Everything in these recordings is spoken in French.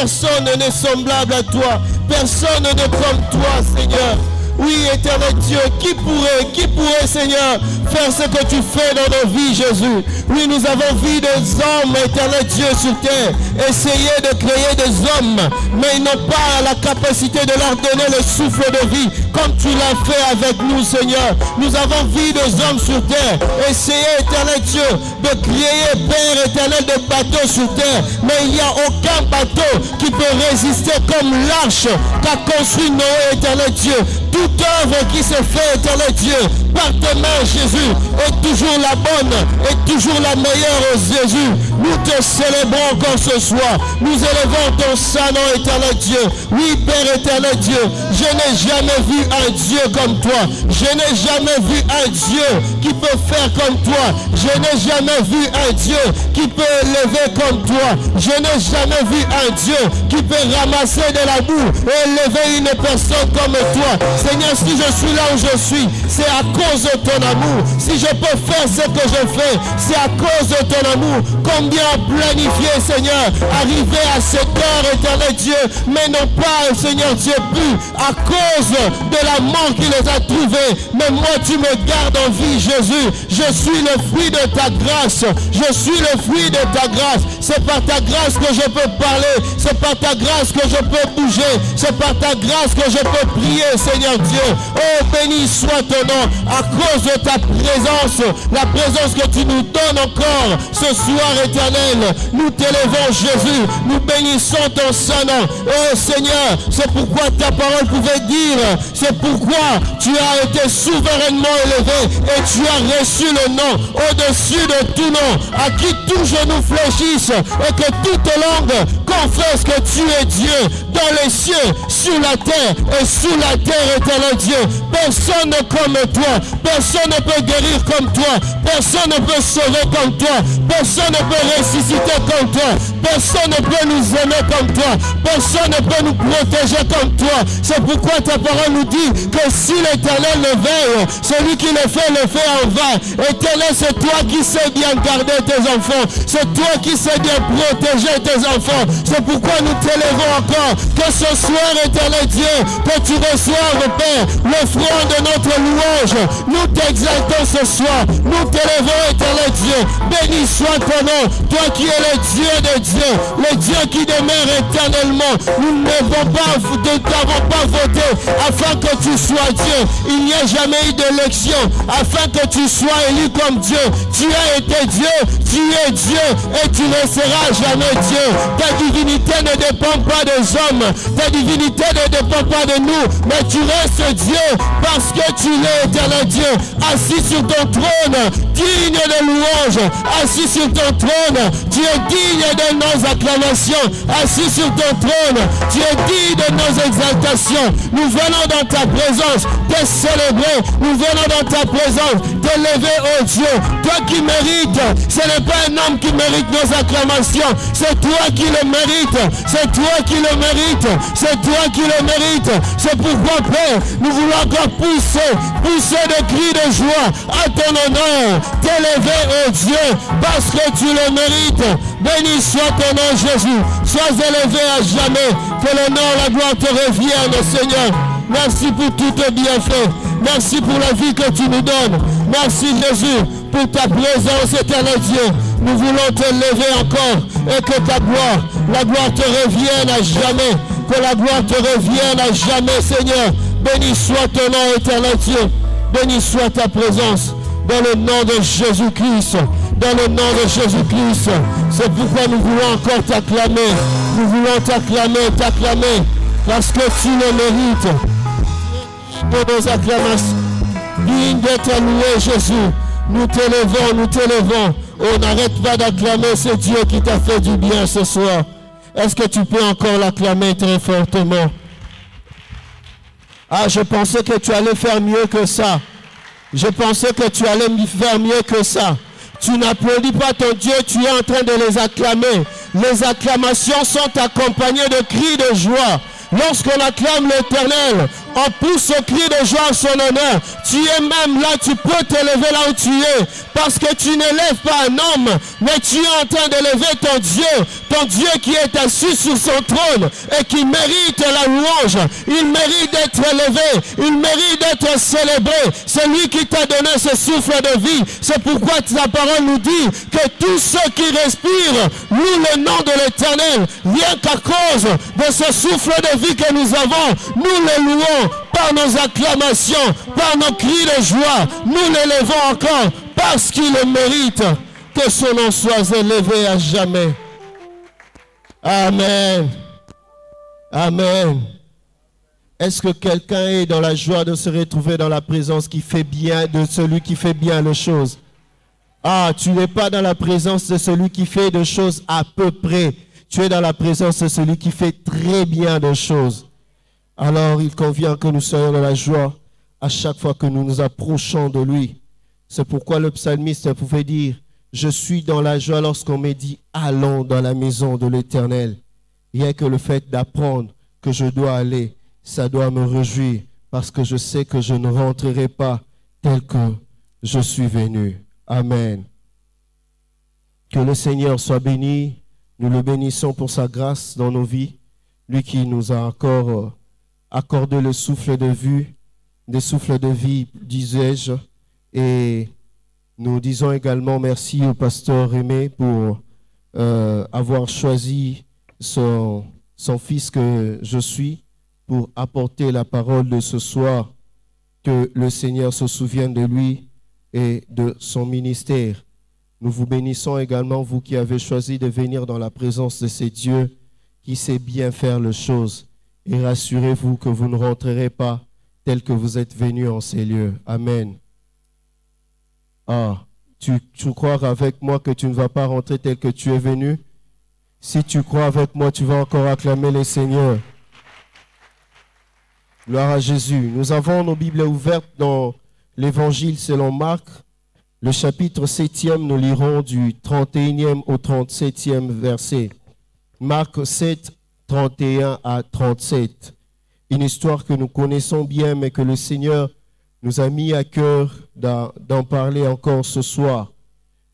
Personne n'est semblable à toi. Personne n'est comme toi, Seigneur. Oui, éternel Dieu, qui pourrait, Seigneur, faire ce que tu fais dans nos vies, Jésus? Oui, nous avons vu des hommes, éternel Dieu, sur terre, essayer de créer des hommes, mais ils n'ont pas la capacité de leur donner le souffle de vie, comme tu l'as fait avec nous, Seigneur. Nous avons vu des hommes sur terre, essayer, éternel Dieu, de créer, Père éternel, des bateaux sur terre, mais il n'y a aucun bateau qui peut résister comme l'arche qu'a construit Noé, éternel Dieu. Toute œuvre qui se fait, éternel Dieu, par tes mains, Jésus, est toujours la bonne, est toujours la meilleure, Jésus. Nous te célébrons encore ce soir. Nous élevons ton saint nom, éternel Dieu. Oui, Père éternel Dieu, je n'ai jamais vu un Dieu comme toi. Je n'ai jamais vu un Dieu qui peut faire comme toi. Je n'ai jamais vu un Dieu qui peut élever comme toi. Je n'ai jamais vu un Dieu qui peut ramasser de la boue et élever une personne comme toi. Seigneur, si je suis là où je suis, c'est à cause de ton amour. Si je peux faire ce que je fais, c'est à cause de ton amour. Combien planifié, Seigneur, arriver à cette heure, éternel Dieu, mais non pas, Seigneur Dieu, plus à cause de la mort qui les a trouvés. Mais moi, tu me gardes en vie, Jésus. Je suis le fruit de ta grâce. Je suis le fruit de ta grâce. C'est par ta grâce que je peux parler. C'est par ta grâce que je peux bouger. C'est par ta grâce que je peux prier, Seigneur Dieu. Oh, béni soit ton nom à cause de ta présence, la présence que tu nous donnes encore ce soir, éternel. Nous t'élevons, Jésus. Nous bénissons ton saint nom. Oh Seigneur, c'est pourquoi ta parole pouvait dire, c'est pourquoi tu as été souverainement élevé et tu as reçu le nom au-dessus de tout nom, à qui tout genou fléchisse et que toute langue confesse que tu es Dieu dans les cieux, sur la terre et sous la terre, éternel Dieu. Personne n'est comme toi. Personne ne peut guérir comme toi. Personne ne peut sauver comme toi. Personne ne peut ressusciter comme toi. Personne ne peut nous aimer comme toi. Personne ne peut nous protéger comme toi. C'est pourquoi ta parole nous dit que si l'Éternel le veille, celui qui le fait en vain. Éternel, c'est toi qui sais bien garder tes enfants. C'est toi qui sais bien protéger tes enfants. C'est pourquoi nous t'élevons encore. Que ce soir, éternel Dieu, que tu reçoives, Père, l'offrande de notre louange. Nous t'exaltons ce soir. Nous t'élevons, éternel Dieu. Béni soit ton nom. Toi qui es le Dieu de Dieu, le Dieu qui demeure éternellement. Nous n'avons pas voté afin que tu sois Dieu. Il n'y a jamais eu d'élection afin que tu sois élu comme Dieu. Tu as été Dieu, tu es Dieu et tu ne seras jamais Dieu. Ta divinité ne dépend pas des hommes, ta divinité ne dépend pas de nous, mais tu restes Dieu parce que tu l'es, éternel Dieu, assis sur ton trône, digne de louange, assis sur ton trône, tu es digne de nos acclamations, assis sur ton trône, tu es digne de nos exaltations. Nous venons dans ta présence te célébrer, nous venons dans ta présence t'élever, oh Dieu, toi qui mérites. Ce n'est pas un homme qui mérite nos acclamations, c'est toi qui le mérites, c'est toi qui le mérites, c'est toi qui le mérites. C'est pourquoi, Père, nous voulons encore pousser des cris de joie à ton honneur, t'élever, oh Dieu, parce que tu le mérites. Béni soit ton nom, Jésus. Sois élevé à jamais. Que l'honneur, la gloire te revienne, Seigneur. Merci pour tous tes bienfaits. Merci pour la vie que tu nous donnes. Merci, Jésus, pour ta présence, éternel Dieu. Nous voulons te lever encore et que ta gloire, la gloire te revienne à jamais. Que la gloire te revienne à jamais, Seigneur. Béni soit ton nom, éternel Dieu. Béni soit ta présence. Dans le nom de Jésus-Christ. Dans le nom de Jésus-Christ. C'est pourquoi nous voulons encore t'acclamer. Nous voulons t'acclamer. Parce que tu le mérites. Pour nos acclamations. Digne d'être loué, Jésus. Nous t'élevons. On n'arrête pas d'acclamer ce Dieu qui t'a fait du bien ce soir. Est-ce que tu peux encore l'acclamer très fortement? Ah, je pensais que tu allais faire mieux que ça. Je pensais que tu allais faire mieux que ça. Tu n'applaudis pas ton Dieu, tu es en train de les acclamer. Les acclamations sont accompagnées de cris de joie. Lorsqu'on acclame l'Éternel, On pousse au cri de joie en son honneur. Tu es même là, tu peux t'élever là où tu es. Parce que tu n'élèves pas un homme, mais tu es en train d'élever ton Dieu qui est assis sur son trône et qui mérite la louange. Il mérite d'être élevé, il mérite d'être célébré. C'est lui qui t'a donné ce souffle de vie. C'est pourquoi ta parole nous dit que tous ceux qui respirent louent le nom de l'Éternel. Rien qu'à cause de ce souffle de vie que nous avons, nous le louons par nos acclamations, par nos cris de joie. Nous l'élevons encore parce qu'il le mérite. Que son nom soit élevé à jamais. Amen. Amen. Est-ce que quelqu'un est dans la joie de se retrouver dans la présence qui fait bien, de celui qui fait bien les choses? Ah, tu n'es pas dans la présence de celui qui fait des choses à peu près. Tu es dans la présence de celui qui fait très bien des choses. Alors, il convient que nous soyons dans la joie à chaque fois que nous nous approchons de lui. C'est pourquoi le psalmiste pouvait dire, je suis dans la joie lorsqu'on me dit, allons dans la maison de l'Éternel. Rien que le fait d'apprendre que je dois aller, ça doit me réjouir parce que je sais que je ne rentrerai pas tel que je suis venu. Amen. Que le Seigneur soit béni. Nous le bénissons pour sa grâce dans nos vies. Lui qui nous a encore accordé le souffle de vue, des souffles de vie, disais-je. Et nous disons également merci au pasteur Aimé pour avoir choisi son fils que je suis pour apporter la parole de ce soir. Que le Seigneur se souvienne de lui et de son ministère. Nous vous bénissons également, vous qui avez choisi de venir dans la présence de ces dieux qui sait bien faire les choses. Et rassurez-vous que vous ne rentrerez pas tel que vous êtes venus en ces lieux. Amen. Ah, tu crois avec moi que tu ne vas pas rentrer tel que tu es venu? Si tu crois avec moi, tu vas encore acclamer le Seigneur. Gloire à Jésus. Nous avons nos Bibles ouvertes dans l'Évangile selon Marc. Le chapitre 7e, nous lirons du 31e au 37e verset. Marc 7, 31 à 37. Une histoire que nous connaissons bien, mais que le Seigneur nous a mis à cœur d'en parler encore ce soir.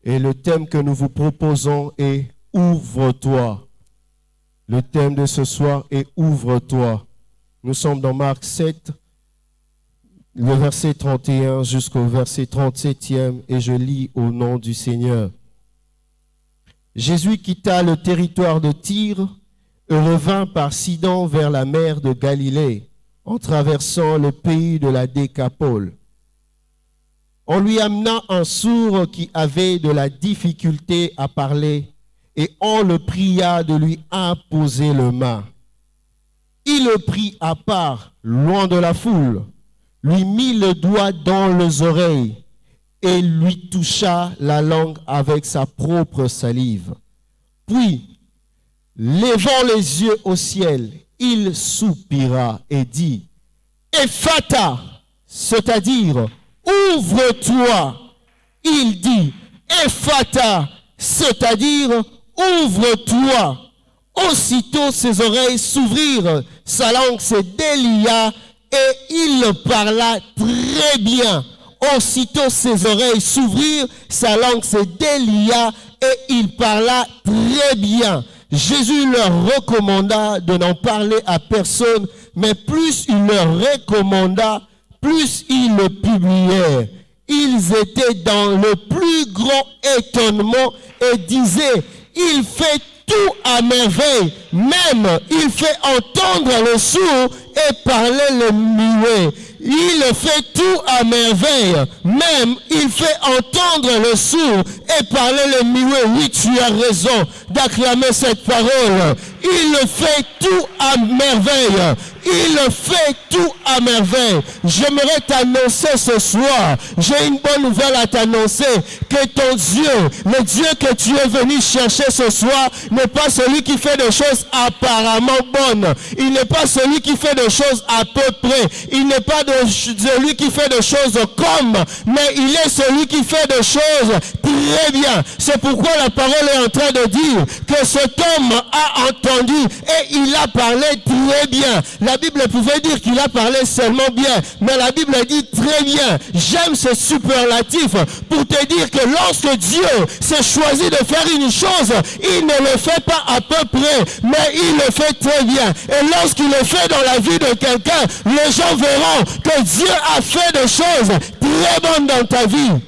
Et le thème que nous vous proposons est « Ouvre-toi ». Le thème de ce soir est « Ouvre-toi ». Nous sommes dans Marc 7, le verset 31 jusqu'au verset 37e, et je lis au nom du Seigneur. Jésus quitta le territoire de Tyr et revint par Sidon vers la mer de Galilée, en traversant le pays de la Décapole. On lui amena un sourd qui avait de la difficulté à parler, et on le pria de lui imposer le main. Il le prit à part, loin de la foule, lui mit le doigt dans les oreilles et lui toucha la langue avec sa propre salive. Puis, levant les yeux au ciel, il soupira et dit, « Ephata », c'est-à-dire, « Ouvre-toi ». Il dit, « Ephata », c'est-à-dire, « Ouvre-toi ». Aussitôt ses oreilles s'ouvrirent, sa langue se délia et il parla très bien. Aussitôt ses oreilles s'ouvrirent, sa langue se délia et il parla très bien. Jésus leur recommanda de n'en parler à personne, mais plus il leur recommanda, plus ils le publièrent. Ils étaient dans le plus grand étonnement et disaient, il fait tout à merveille, même il fait entendre le sourd et parler le muet. Il fait tout à merveille, même il fait entendre le sourd et parler le muet. Oui, tu as raison d'acclamer cette parole. Il fait tout à merveille. Il fait tout à merveille. J'aimerais t'annoncer ce soir, j'ai une bonne nouvelle à t'annoncer, que ton Dieu, le Dieu que tu es venu chercher ce soir, n'est pas celui qui fait des choses apparemment bonnes. Il n'est pas celui qui fait des choses à peu près. Il n'est pas celui qui fait des choses comme, mais il est celui qui fait des choses très bien. C'est pourquoi la parole est en train de dire que cet homme a entendu entendu et il a parlé très bien. La Bible pouvait dire qu'il a parlé seulement bien, mais la Bible dit très bien. J'aime ce superlatif pour te dire que lorsque Dieu s'est choisi de faire une chose, il ne le fait pas à peu près, mais il le fait très bien. Et lorsqu'il le fait dans la vie de quelqu'un, les gens verront que Dieu a fait des choses très bonnes dans ta vie.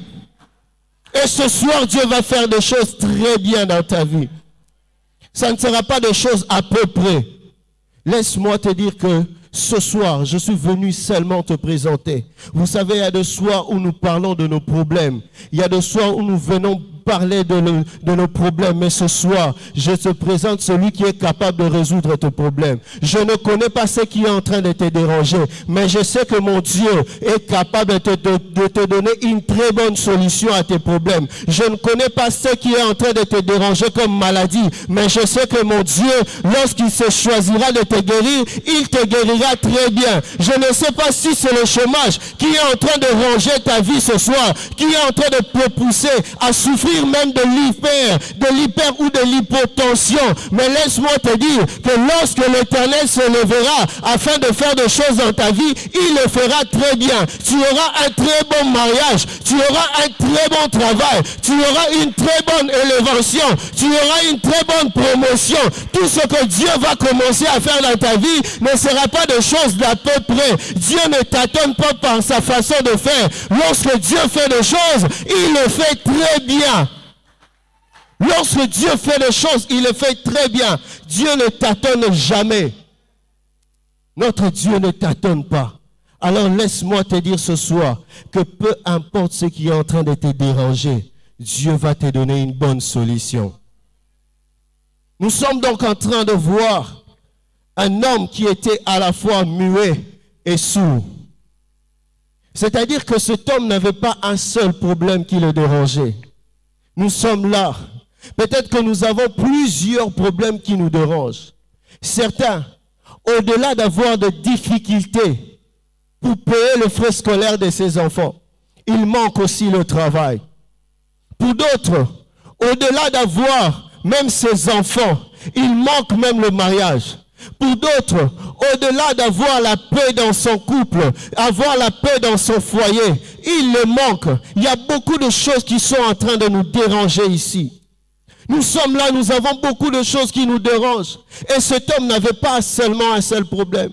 Et ce soir, Dieu va faire des choses très bien dans ta vie. Ça ne sera pas des choses à peu près. Laisse-moi te dire que ce soir, je suis venu seulement te présenter. Vous savez, il y a des soirs où nous parlons de nos problèmes. Il y a des soirs où nous venons parler de nos problèmes, mais ce soir, je te présente celui qui est capable de résoudre tes problèmes. Je ne connais pas ce qui est en train de te déranger, mais je sais que mon Dieu est capable de te donner une très bonne solution à tes problèmes. Je ne connais pas ce qui est en train de te déranger comme maladie, mais je sais que mon Dieu, lorsqu'il se choisira de te guérir, il te guérira très bien. Je ne sais pas si c'est le chômage qui est en train de ranger ta vie ce soir, qui est en train de te pousser à souffrir même de l'hyper ou de l'hypotension. Mais laisse-moi te dire que lorsque l'Éternel se lèvera afin de faire des choses dans ta vie, il le fera très bien. Tu auras un très bon mariage, tu auras un très bon travail, tu auras une très bonne élévation, tu auras une très bonne promotion. Tout ce que Dieu va commencer à faire dans ta vie ne sera pas de choses d'à peu près. Dieu ne t'attend pas par sa façon de faire. Lorsque Dieu fait des choses, il le fait très bien. Lorsque Dieu fait des choses, il le fait très bien. Dieu ne tâtonne jamais. Notre Dieu ne tâtonne pas. Alors laisse-moi te dire ce soir que peu importe ce qui est en train de te déranger, Dieu va te donner une bonne solution. Nous sommes donc en train de voir un homme qui était à la fois muet et sourd. C'est-à-dire que cet homme n'avait pas un seul problème qui le dérangeait. Nous sommes là. Peut-être que nous avons plusieurs problèmes qui nous dérangent. Certains, au-delà d'avoir des difficultés pour payer les frais scolaires de ses enfants, il manque aussi le travail. Pour d'autres, au-delà d'avoir même ses enfants, il manque même le mariage. Pour d'autres, au-delà d'avoir la paix dans son couple, avoir la paix dans son foyer, il le manque. Il y a beaucoup de choses qui sont en train de nous déranger ici. Nous sommes là, nous avons beaucoup de choses qui nous dérangent. Et cet homme n'avait pas seulement un seul problème.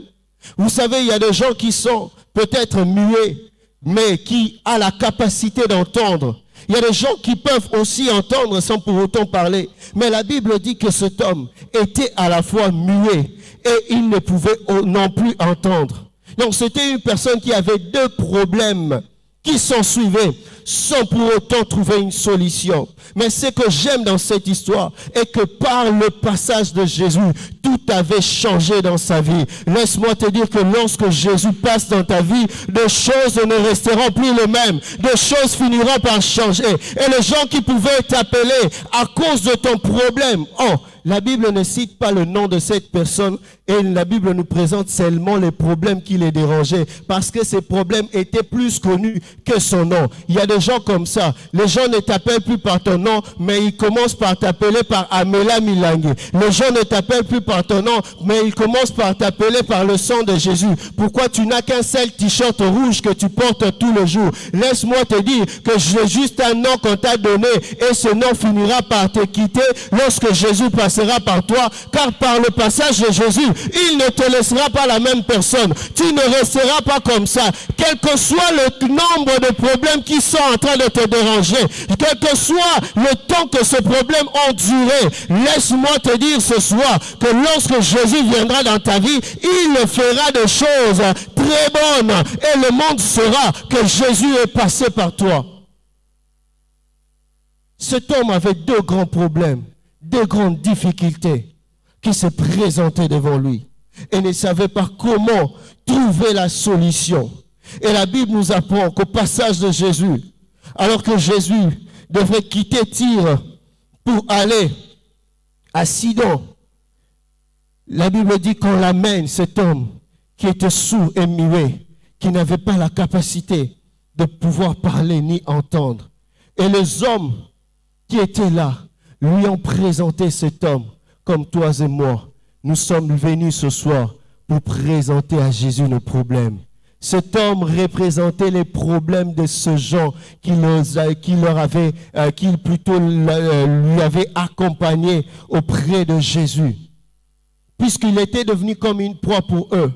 Vous savez, il y a des gens qui sont peut-être muets, mais qui ont la capacité d'entendre. Il y a des gens qui peuvent aussi entendre sans pour autant parler. Mais la Bible dit que cet homme était à la fois muet et il ne pouvait non plus entendre. Donc c'était une personne qui avait deux problèmes qui s'en suivaient sans pour autant trouver une solution. Mais ce que j'aime dans cette histoire est que par le passage de Jésus, tout avait changé dans sa vie. Laisse-moi te dire que lorsque Jésus passe dans ta vie, des choses ne resteront plus les mêmes. Des choses finiront par changer. Et les gens qui pouvaient t'appeler à cause de ton problème, la Bible ne cite pas le nom de cette personne et la Bible nous présente seulement les problèmes qui les dérangeaient parce que ces problèmes étaient plus connus que son nom. Il y a des gens comme ça. Les gens ne t'appellent plus par ton nom, mais ils commencent par t'appeler par Amela Milangue. Les gens ne t'appellent plus par ton nom, mais ils commencent par t'appeler par le sang de Jésus. Pourquoi tu n'as qu'un seul t-shirt rouge que tu portes tous les jours? Laisse-moi te dire que j'ai juste un nom qu'on t'a donné et ce nom finira par te quitter lorsque Jésus passera par toi, car par le passage de Jésus, il ne te laissera pas la même personne. Tu ne resteras pas comme ça. Quel que soit le nombre de problèmes qui sont en train de te déranger, quel que soit le temps que ce problème ont duré, laisse-moi te dire ce soir que lorsque Jésus viendra dans ta vie, il fera des choses très bonnes et le monde saura que Jésus est passé par toi. Cet homme avait deux grands problèmes, deux grandes difficultés qui se présentaient devant lui et ne savait pas comment trouver la solution. Et la Bible nous apprend qu'au passage de Jésus, alors que Jésus devrait quitter Tyr pour aller à Sidon, la Bible dit qu'on l'amène, cet homme qui était sourd et muet, qui n'avait pas la capacité de pouvoir parler ni entendre. Et les hommes qui étaient là lui ont présenté cet homme comme toi et moi, nous sommes venus ce soir pour présenter à Jésus nos problèmes. Cet homme représentait les problèmes de ce gens qui lui avait accompagné auprès de Jésus. Puisqu'il était devenu comme une proie pour eux.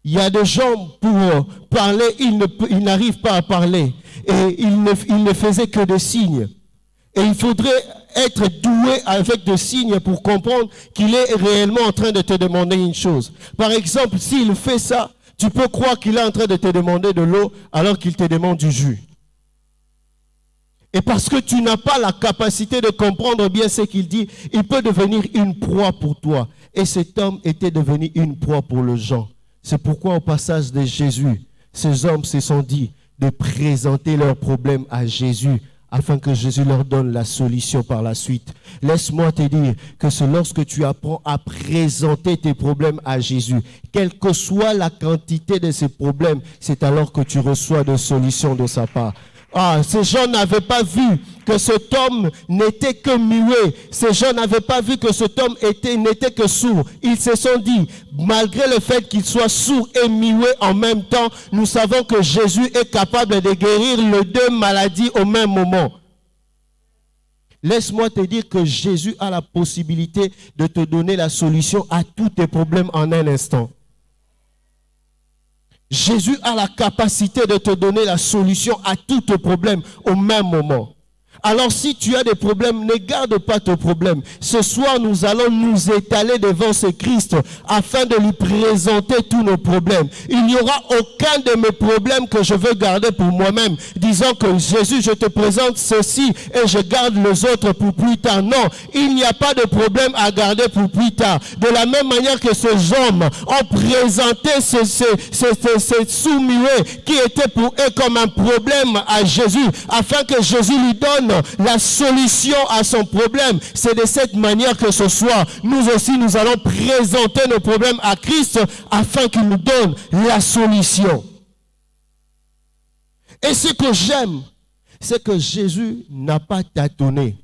Il y a des gens pour parler, ils n'arrivent pas à parler. Et ils ne faisaient que des signes. Et il faudrait être doué avec des signes pour comprendre qu'il est réellement en train de te demander une chose. Par exemple, s'il fait ça, tu peux croire qu'il est en train de te demander de l'eau alors qu'il te demande du jus. Et parce que tu n'as pas la capacité de comprendre bien ce qu'il dit, il peut devenir une proie pour toi. Et cet homme était devenu une proie pour les gens. C'est pourquoi au passage de Jésus, ces hommes se sont dit de présenter leurs problèmes à Jésus afin que Jésus leur donne la solution par la suite. Laisse-moi te dire que c'est lorsque tu apprends à présenter tes problèmes à Jésus, quelle que soit la quantité de ces problèmes, c'est alors que tu reçois des solutions de sa part. Ah, ces gens n'avaient pas vu que cet homme n'était que muet. Ces gens n'avaient pas vu que cet homme n'était que sourd. Ils se sont dit, malgré le fait qu'il soit sourd et muet en même temps, nous savons que Jésus est capable de guérir les deux maladies au même moment. Laisse-moi te dire que Jésus a la possibilité de te donner la solution à tous tes problèmes en un instant. Jésus a la capacité de te donner la solution à tous tes problèmes au même moment. Alors si tu as des problèmes, ne garde pas tes problèmes. Ce soir, nous allons nous étaler devant ce Christ afin de lui présenter tous nos problèmes. Il n'y aura aucun de mes problèmes que je veux garder pour moi-même, disant que Jésus, je te présente ceci et je garde les autres pour plus tard. Non, il n'y a pas de problème à garder pour plus tard. De la même manière que ces hommes ont présenté ces sous-muets qui étaient pour eux comme un problème à Jésus, afin que Jésus lui donne la solution à son problème. C'est de cette manière que ce soir, nous aussi, nous allons présenter nos problèmes à Christ afin qu'il nous donne la solution. Et ce que j'aime, c'est que Jésus n'a pas tâtonné.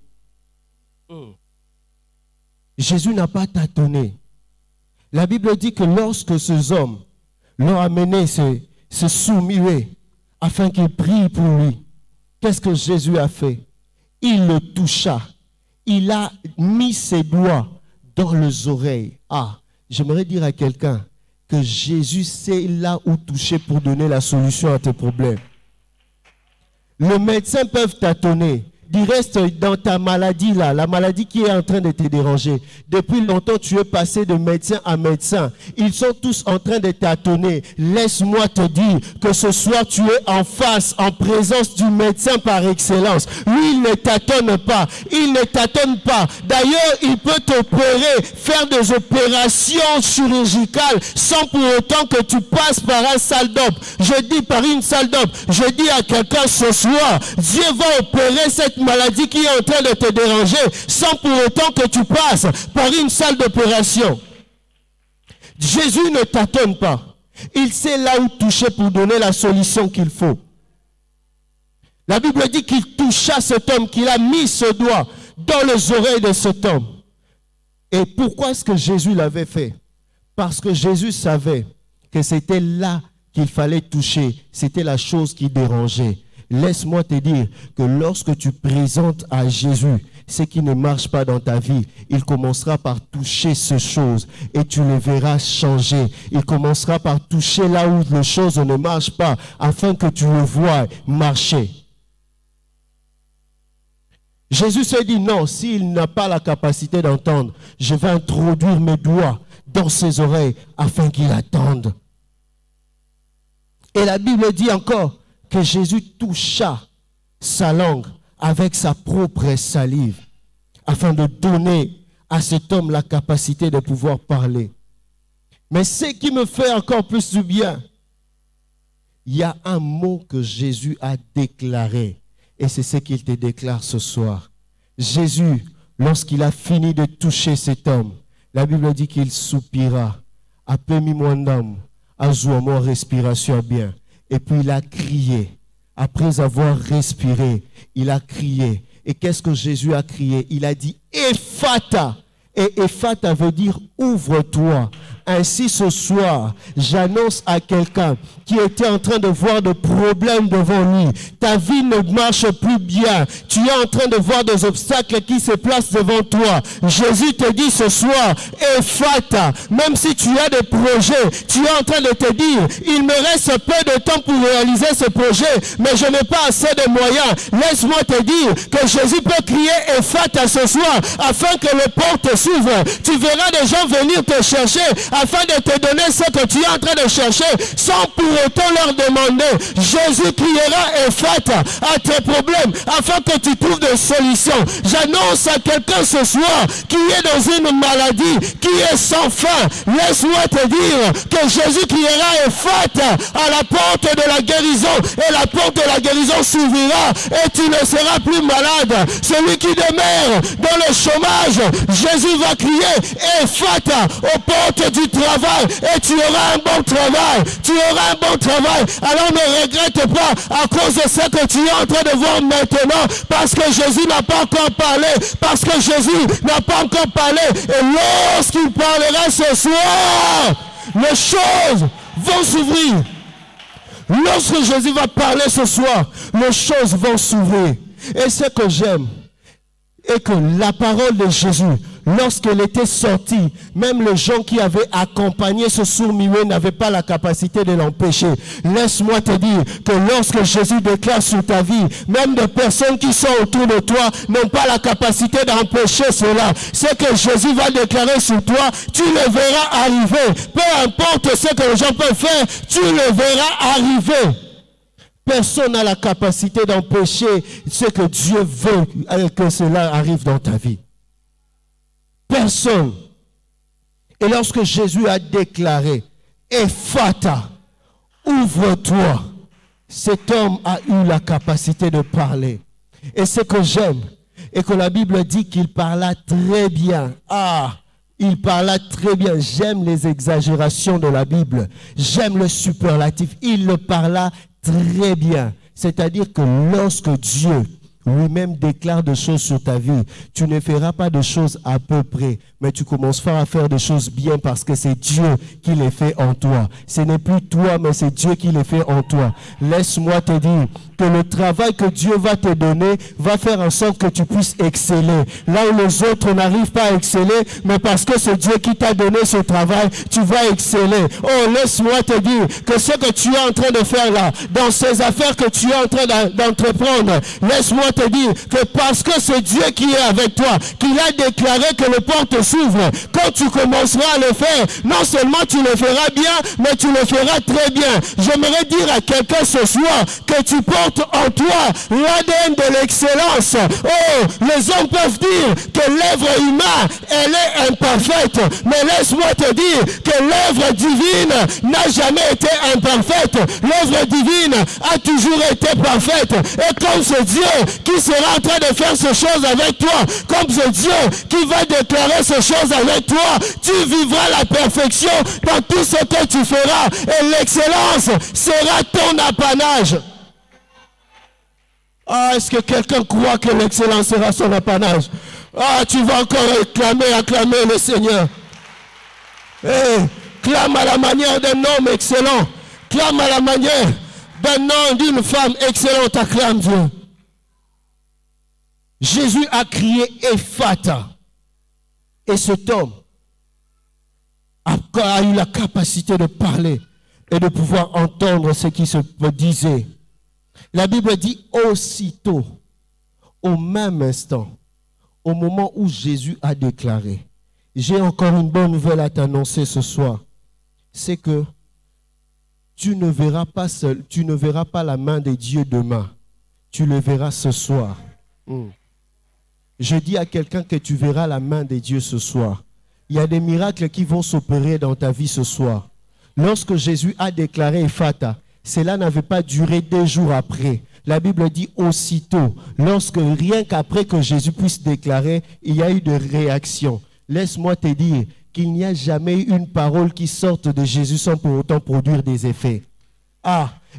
Jésus n'a pas tâtonné. La Bible dit que lorsque ces hommes l'ont amené ce sous-muet afin qu'il prie pour lui, qu'est-ce que Jésus a fait? Il le toucha. Il a mis ses doigts dans les oreilles. Ah, j'aimerais dire à quelqu'un que Jésus sait là où toucher pour donner la solution à tes problèmes. Les médecins peuvent tâtonner. Il reste dans ta maladie là, la maladie qui est en train de te déranger. Depuis longtemps, tu es passé de médecin à médecin. Ils sont tous en train de tâtonner. Laisse-moi te dire que ce soir, tu es en face, en présence du médecin par excellence. Lui, il ne tâtonne pas. Il ne tâtonne pas. D'ailleurs, il peut t'opérer, faire des opérations chirurgicales sans pour autant que tu passes par une salle d'op. Je dis par une salle d'op. Je dis à quelqu'un ce soir, Dieu va opérer cette maladie qui est en train de te déranger sans pour autant que tu passes par une salle d'opération. Jésus ne tâtonne pas. Il sait là où toucher pour donner la solution qu'il faut. La Bible dit qu'il toucha cet homme, qu'il a mis ce doigt dans les oreilles de cet homme. Et pourquoi est-ce que Jésus l'avait fait? Parce que Jésus savait que c'était là qu'il fallait toucher. C'était la chose qui dérangeait. Laisse-moi te dire que lorsque tu présentes à Jésus ce qui ne marche pas dans ta vie, il commencera par toucher ces choses et tu le verras changer. Il commencera par toucher là où les choses ne marchent pas afin que tu le vois marcher. Jésus s'est dit non, s'il n'a pas la capacité d'entendre, je vais introduire mes doigts dans ses oreilles afin qu'il attende. Et la Bible dit encore que Jésus toucha sa langue avec sa propre salive afin de donner à cet homme la capacité de pouvoir parler. Mais ce qui me fait encore plus du bien, il y a un mot que Jésus a déclaré et c'est ce qu'il te déclare ce soir. Jésus, lorsqu'il a fini de toucher cet homme, la Bible dit qu'il soupira, après mi-moindam, à mon respiration bien. Et puis il a crié. Après avoir respiré, il a crié. Et qu'est-ce que Jésus a crié? Il a dit Ephata. Et Ephata veut dire ouvre-toi. Ainsi ce soir, j'annonce à quelqu'un qui était en train de voir des problèmes devant lui. Ta vie ne marche plus bien. Tu es en train de voir des obstacles qui se placent devant toi. Jésus te dit ce soir, Ephata, même si tu as des projets, tu es en train de te dire, il me reste peu de temps pour réaliser ce projet, mais je n'ai pas assez de moyens. Laisse-moi te dire que Jésus peut crier Ephata ce soir, afin que les portes s'ouvrent. Tu verras des gens venir te chercher, afin de te donner ce que tu es en train de chercher, sans pour autant leur demander. Jésus criera Ephata à tes problèmes, afin que tu trouves des solutions. J'annonce à quelqu'un ce soir qui est dans une maladie, qui est sans fin. Laisse-moi te dire que Jésus criera Ephata à la porte de la guérison, et la porte de la guérison s'ouvrira, et tu ne seras plus malade. Celui qui demeure dans le chômage, Jésus va crier Ephata aux portes du travail, et tu auras un bon travail. Tu auras un bon travail. Alors ne regrette pas à cause de ce que tu es en train de voir maintenant, parce que Jésus n'a pas encore parlé, parce que Jésus n'a pas encore parlé. Et lorsqu'il parlera ce soir, les choses vont s'ouvrir. Lorsque Jésus va parler ce soir, les choses vont s'ouvrir. Et ce que j'aime, et que la parole de Jésus, lorsqu'elle était sortie, même les gens qui avaient accompagné ce sourd-muet n'avaient pas la capacité de l'empêcher. Laisse-moi te dire que lorsque Jésus déclare sur ta vie, même des personnes qui sont autour de toi n'ont pas la capacité d'empêcher cela. Ce que Jésus va déclarer sur toi, tu le verras arriver. Peu importe ce que les gens peuvent faire, tu le verras arriver. Personne n'a la capacité d'empêcher ce que Dieu veut que cela arrive dans ta vie. Personne. Et lorsque Jésus a déclaré, Ephata, ouvre-toi, cet homme a eu la capacité de parler. Et ce que j'aime, et que la Bible dit qu'il parla très bien. Il parla très bien. J'aime les exagérations de la Bible. J'aime le superlatif. Il le parla très bien. C'est-à-dire que lorsque Dieu lui-même déclare des choses sur ta vie, tu ne feras pas de choses à peu près, mais tu commenceras à faire des choses bien parce que c'est Dieu qui les fait en toi. Ce n'est plus toi, mais c'est Dieu qui les fait en toi. Laisse-moi te dire que le travail que Dieu va te donner va faire en sorte que tu puisses exceller. Là où les autres n'arrivent pas à exceller, mais parce que c'est Dieu qui t'a donné ce travail, tu vas exceller. Oh, laisse-moi te dire que ce que tu es en train de faire là, dans ces affaires que tu es en train d'entreprendre, laisse-moi te dire que parce que c'est Dieu qui est avec toi, qu'il a déclaré que les portes s'ouvrent, quand tu commenceras à le faire, non seulement tu le feras bien, mais tu le feras très bien. J'aimerais dire à quelqu'un ce soir que tu portes en toi l'ADN de l'excellence. Oh, les hommes peuvent dire que l'œuvre humaine, elle est imparfaite, mais laisse-moi te dire que l'œuvre divine n'a jamais été imparfaite. L'œuvre divine a toujours été parfaite. Et comme c'est Dieu qui sera en train de faire ces choses avec toi, comme c'est Dieu qui va déclarer ces choses avec toi, tu vivras la perfection dans tout ce que tu feras, et l'excellence sera ton apanage. Est-ce que quelqu'un croit que l'excellence sera son apanage? Tu vas encore acclamer le Seigneur. Clame à la manière d'un homme excellent. Clame à la manière d'un homme, d'une femme excellente. Acclame Dieu. Jésus a crié Ephata. Et cet homme a eu la capacité de parler et de pouvoir entendre ce qui se disait. La Bible dit aussitôt, au même instant, au moment où Jésus a déclaré. J'ai encore une bonne nouvelle à t'annoncer ce soir. C'est que tu ne verras pas la main de Dieu demain. Tu le verras ce soir. Je dis à quelqu'un que tu verras la main de Dieu ce soir. Il y a des miracles qui vont s'opérer dans ta vie ce soir. Lorsque Jésus a déclaré Ephata, cela n'avait pas duré 2 jours après. La Bible dit aussitôt, rien qu'après que Jésus puisse déclarer, il y a eu de réactions. Laisse-moi te dire qu'il n'y a jamais eu une parole qui sorte de Jésus sans pour autant produire des effets.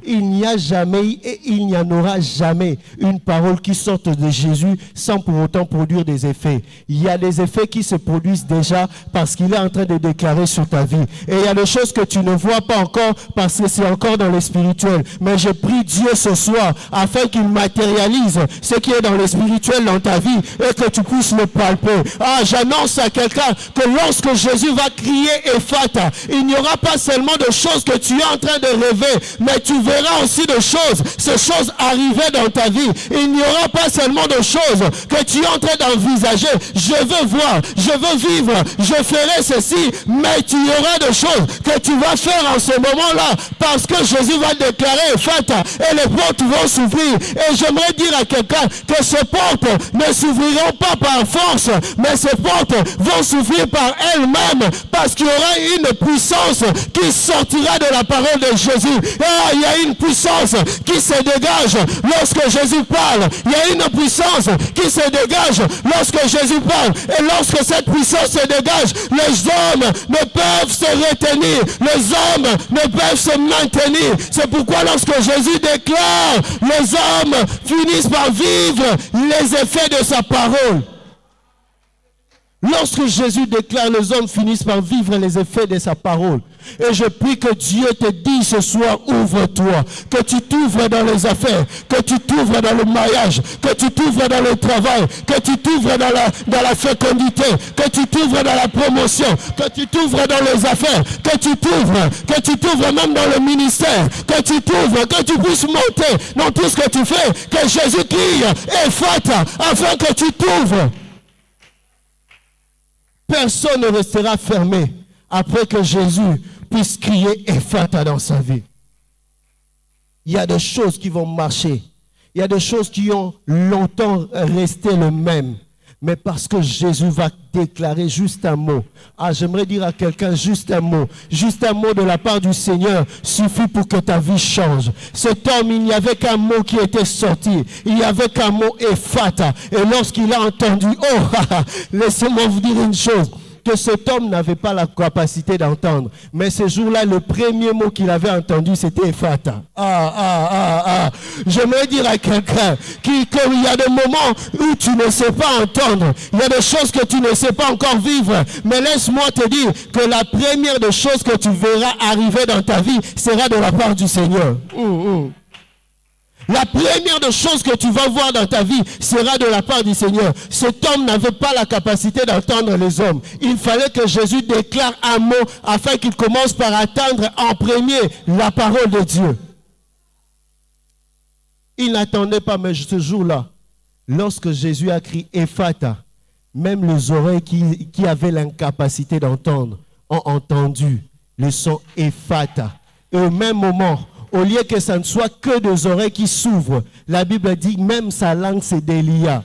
Il n'y a jamais et il n'y en aura jamais une parole qui sorte de Jésus sans pour autant produire des effets. Il y a des effets qui se produisent déjà parce qu'il est en train de déclarer sur ta vie. Et il y a des choses que tu ne vois pas encore parce que c'est encore dans le spirituel. Mais je prie Dieu ce soir afin qu'il matérialise ce qui est dans le spirituel dans ta vie et que tu puisses le palper. Ah, j'annonce à quelqu'un que lorsque Jésus va crier Ephata, il n'y aura pas seulement de choses que tu es en train de rêver, mais tu verras aussi de choses, ces choses arriver dans ta vie. Il n'y aura pas seulement de choses que tu es en train d'envisager. Je veux voir, je veux vivre, je ferai ceci, mais tu y aura de choses que tu vas faire en ce moment-là parce que Jésus va déclarer Ephata et les portes vont s'ouvrir. Et j'aimerais dire à quelqu'un que ces portes ne s'ouvriront pas par force, mais ces portes vont s'ouvrir par elles-mêmes parce qu'il y aura une puissance qui sortira de la parole de Jésus. Et il y a une puissance qui se dégage lorsque Jésus parle. Il y a une puissance qui se dégage lorsque Jésus parle. Et lorsque cette puissance se dégage, les hommes ne peuvent se retenir. Les hommes ne peuvent se maintenir. C'est pourquoi lorsque Jésus déclare, les hommes finissent par vivre les effets de sa parole. Lorsque Jésus déclare, les hommes finissent par vivre les effets de sa parole. Et je prie que Dieu te dise ce soir, ouvre-toi, que tu t'ouvres dans les affaires, que tu t'ouvres dans le mariage, que tu t'ouvres dans le travail, que tu t'ouvres dans la fécondité, que tu t'ouvres dans la promotion, que tu t'ouvres dans les affaires, que tu t'ouvres même dans le ministère, que tu t'ouvres, que tu puisses monter dans tout ce que tu fais, que Jésus crie, Ephata, afin que tu t'ouvres. Personne ne restera fermé après que Jésus puisse crier Ephata dans sa vie. Il y a des choses qui vont marcher. Il y a des choses qui ont longtemps resté le même. Mais parce que Jésus va déclarer juste un mot. Ah, j'aimerais dire à quelqu'un juste un mot. Juste un mot de la part du Seigneur suffit pour que ta vie change. Cet homme, il n'y avait qu'un mot qui était sorti. Il n'y avait qu'un mot Ephata. Et lorsqu'il a entendu, laissez-moi vous dire une chose. Que cet homme n'avait pas la capacité d'entendre. Mais ce jour-là, le premier mot qu'il avait entendu, c'était Ephata. J'aimerais dire à quelqu'un qu'il y a des moments où tu ne sais pas entendre. Il y a des choses que tu ne sais pas encore vivre. Mais laisse-moi te dire que la première des choses que tu verras arriver dans ta vie sera de la part du Seigneur. La première des choses que tu vas voir dans ta vie sera de la part du Seigneur. Cet homme n'avait pas la capacité d'entendre les hommes. Il fallait que Jésus déclare un mot afin qu'il commence par attendre en premier la parole de Dieu. Il n'attendait pas, mais ce jour-là, lorsque Jésus a crié Ephata, même les oreilles qui avaient l'incapacité d'entendre ont entendu le son Ephata. Et au même moment, au lieu que ça ne soit que des oreilles qui s'ouvrent, la Bible dit même sa langue se délia.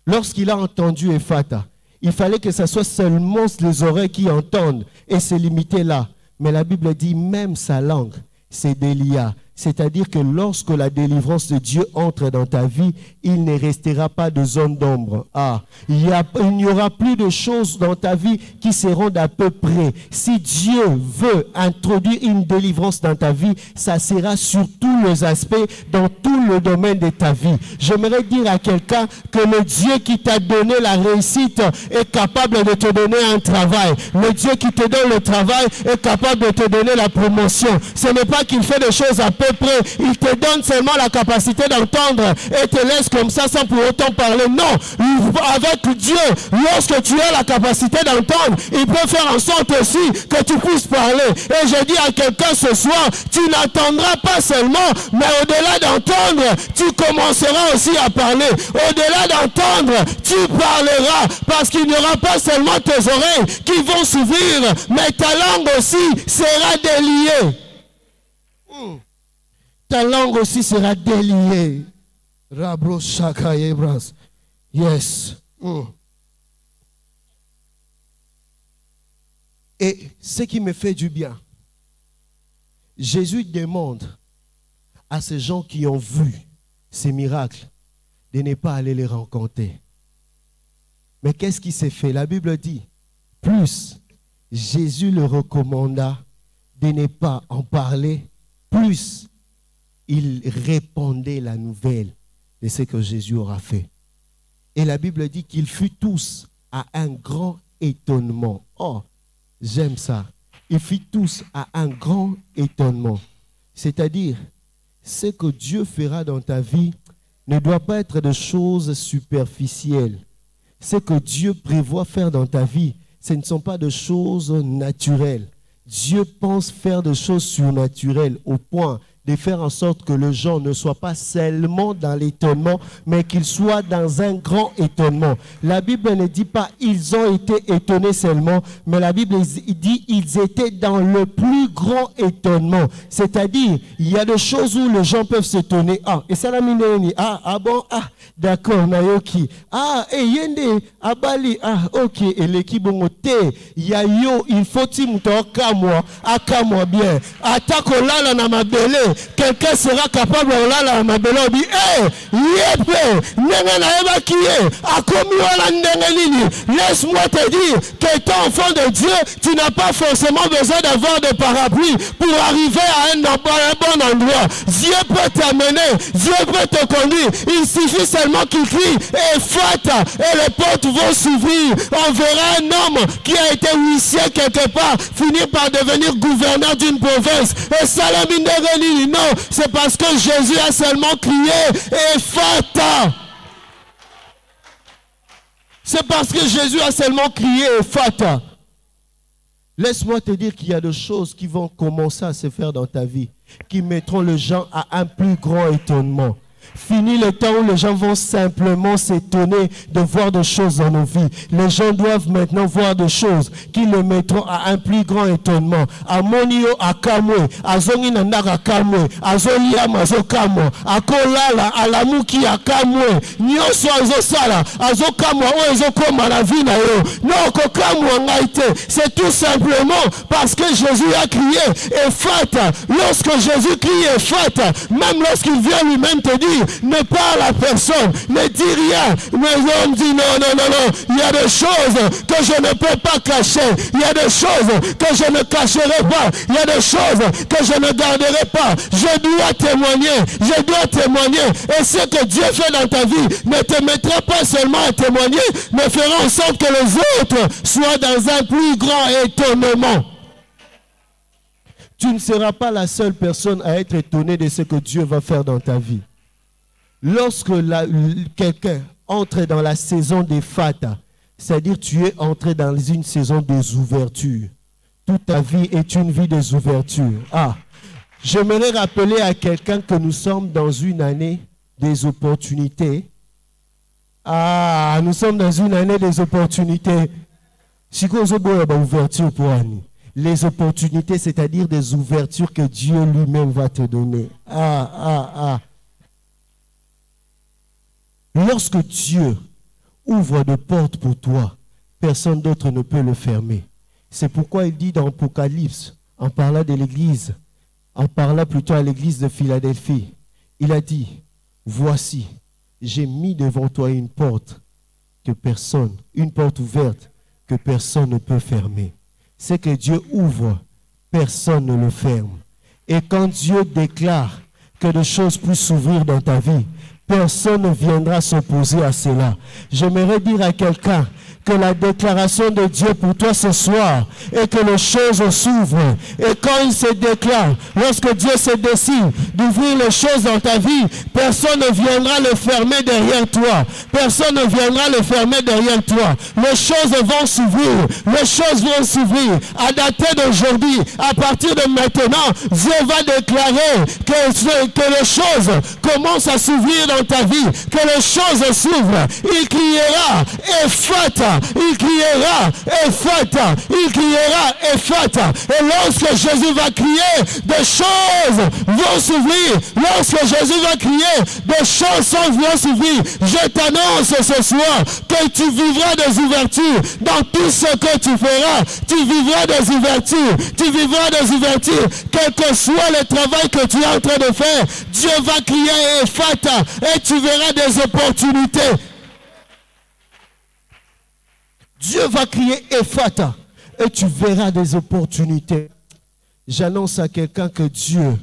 Lorsqu'il a entendu Ephata, il fallait que ce soit seulement les oreilles qui entendent et se limiter là. Mais la Bible dit même sa langue se délia. C'est-à-dire que lorsque la délivrance de Dieu entre dans ta vie, il ne restera pas de zone d'ombre. Il n'y aura plus de choses dans ta vie qui seront d'à peu près. Si Dieu veut introduire une délivrance dans ta vie, ça sera sur tous les aspects, dans tout le domaine de ta vie. J'aimerais dire à quelqu'un que le Dieu qui t'a donné la réussite est capable de te donner un travail. Le Dieu qui te donne le travail est capable de te donner la promotion. Ce n'est pas qu'il fait des choses à peu près, il te donne seulement la capacité d'entendre et te laisse comme ça sans pour autant parler. Non, avec Dieu, lorsque tu as la capacité d'entendre, il peut faire en sorte aussi que tu puisses parler. Et je dis à quelqu'un ce soir, tu n'entendras pas seulement, mais au-delà d'entendre, tu commenceras aussi à parler. Au-delà d'entendre, tu parleras, parce qu'il n'y aura pas seulement tes oreilles qui vont s'ouvrir, mais ta langue aussi sera déliée. Ta langue aussi sera déliée. Yes. Et ce qui me fait du bien, Jésus demande à ces gens qui ont vu ces miracles de ne pas aller les rencontrer. Mais qu'est-ce qui s'est fait? La Bible dit, plus Jésus le recommanda de ne pas en parler, plus ils répandaient la nouvelle de ce que Jésus aura fait. Et la Bible dit qu'ils furent tous à un grand étonnement. Oh, j'aime ça. Ils furent tous à un grand étonnement. C'est-à-dire, ce que Dieu fera dans ta vie ne doit pas être de choses superficielles. Ce que Dieu prévoit faire dans ta vie, ce ne sont pas de choses naturelles. Dieu pense faire des choses surnaturelles au point de faire en sorte que les gens ne soient pas seulement dans l'étonnement, mais qu'ils soient dans un grand étonnement. La Bible ne dit pas ils ont été étonnés seulement, mais la Bible dit ils étaient dans le plus grand étonnement. C'est-à-dire, il y a des choses où les gens peuvent s'étonner. Ah, et ça la mineni. Ah bon, ah, d'accord, Nayoki. Ah, et yende, abali, ah, ok, et l'équipe bongote, yayo, il faut-il akamwa bien. Atakolala na mabele. Quelqu'un sera capable de la mabelo dit laisse-moi te dire que étant enfant de Dieu, tu n'as pas forcément besoin d'avoir de parapluie pour arriver à un bon endroit. Dieu peut t'amener, Dieu peut te conduire. Il suffit seulement qu'il crie et fata et les portes vont s'ouvrir. On verra un homme qui a été huissier quelque part finir par devenir gouverneur d'une province. Et Salamine non, c'est parce que Jésus a seulement crié et fata. C'est parce que Jésus a seulement crié et fata. Laisse-moi te dire qu'il y a des choses qui vont commencer à se faire dans ta vie, qui mettront les gens à un plus grand étonnement. Fini le temps où les gens vont simplement s'étonner de voir des choses dans nos vies. Les gens doivent maintenant voir des choses qui les mettront à un plus grand étonnement. Amonio akamwe, azongi nandaka akamwe, azoliam azokamwe, akolala alamuki akamwe, nyoso azosala, azokamwe o ezokoma la vie na yo. Non kokamwe ngaite. C'est tout simplement parce que Jésus a crié et fata. Lorsque Jésus crie et fata, même lorsqu'il vient lui-même te dire ne pas à la personne, ne dis rien. Mais on dit non. Il y a des choses que je ne peux pas cacher. Il y a des choses que je ne cacherai pas. Il y a des choses que je ne garderai pas. Je dois témoigner. Et ce que Dieu fait dans ta vie ne te mettra pas seulement à témoigner, mais fera en sorte que les autres soient dans un plus grand étonnement. Tu ne seras pas la seule personne à être étonnée de ce que Dieu va faire dans ta vie. Lorsque quelqu'un entre dans la saison des fata, c'est-à-dire tu es entré dans une saison des ouvertures. Toute ta vie est une vie des ouvertures. Ah, j'aimerais rappeler à quelqu'un que nous sommes dans une année des opportunités. Ah, nous sommes dans une année des opportunités. Les opportunités, c'est-à-dire des ouvertures que Dieu lui-même va te donner. Lorsque Dieu ouvre des portes pour toi, personne d'autre ne peut le fermer. C'est pourquoi il dit dans Apocalypse, en parlant de l'église, en parlant plutôt à l'église de Philadelphie, il a dit, voici, j'ai mis devant toi une porte ouverte que personne ne peut fermer. C'est que Dieu ouvre, personne ne le ferme. Et quand Dieu déclare que des choses puissent s'ouvrir dans ta vie, personne ne viendra s'opposer à cela. J'aimerais dire à quelqu'un que la déclaration de Dieu pour toi ce soir est que les choses s'ouvrent. Et quand il se déclare, lorsque Dieu se décide d'ouvrir les choses dans ta vie, personne ne viendra le fermer derrière toi. Personne ne viendra le fermer derrière toi. Les choses vont s'ouvrir. Les choses vont s'ouvrir. À dater d'aujourd'hui, à partir de maintenant, Dieu va déclarer que les choses commencent à s'ouvrir dans ta vie, que les choses s'ouvrent. Il criera et fata. Il criera et fata. Il criera et fata. Et lorsque Jésus va crier, des choses vont s'ouvrir. Lorsque Jésus va crier, des choses vont s'ouvrir. Je t'annonce ce soir que tu vivras des ouvertures. Dans tout ce que tu feras, tu vivras des ouvertures. Tu vivras des ouvertures. Quel que soit le travail que tu es en train de faire, Dieu va crier et fata. Et tu verras des opportunités. Dieu va crier Ephata et tu verras des opportunités. J'annonce à quelqu'un que Dieu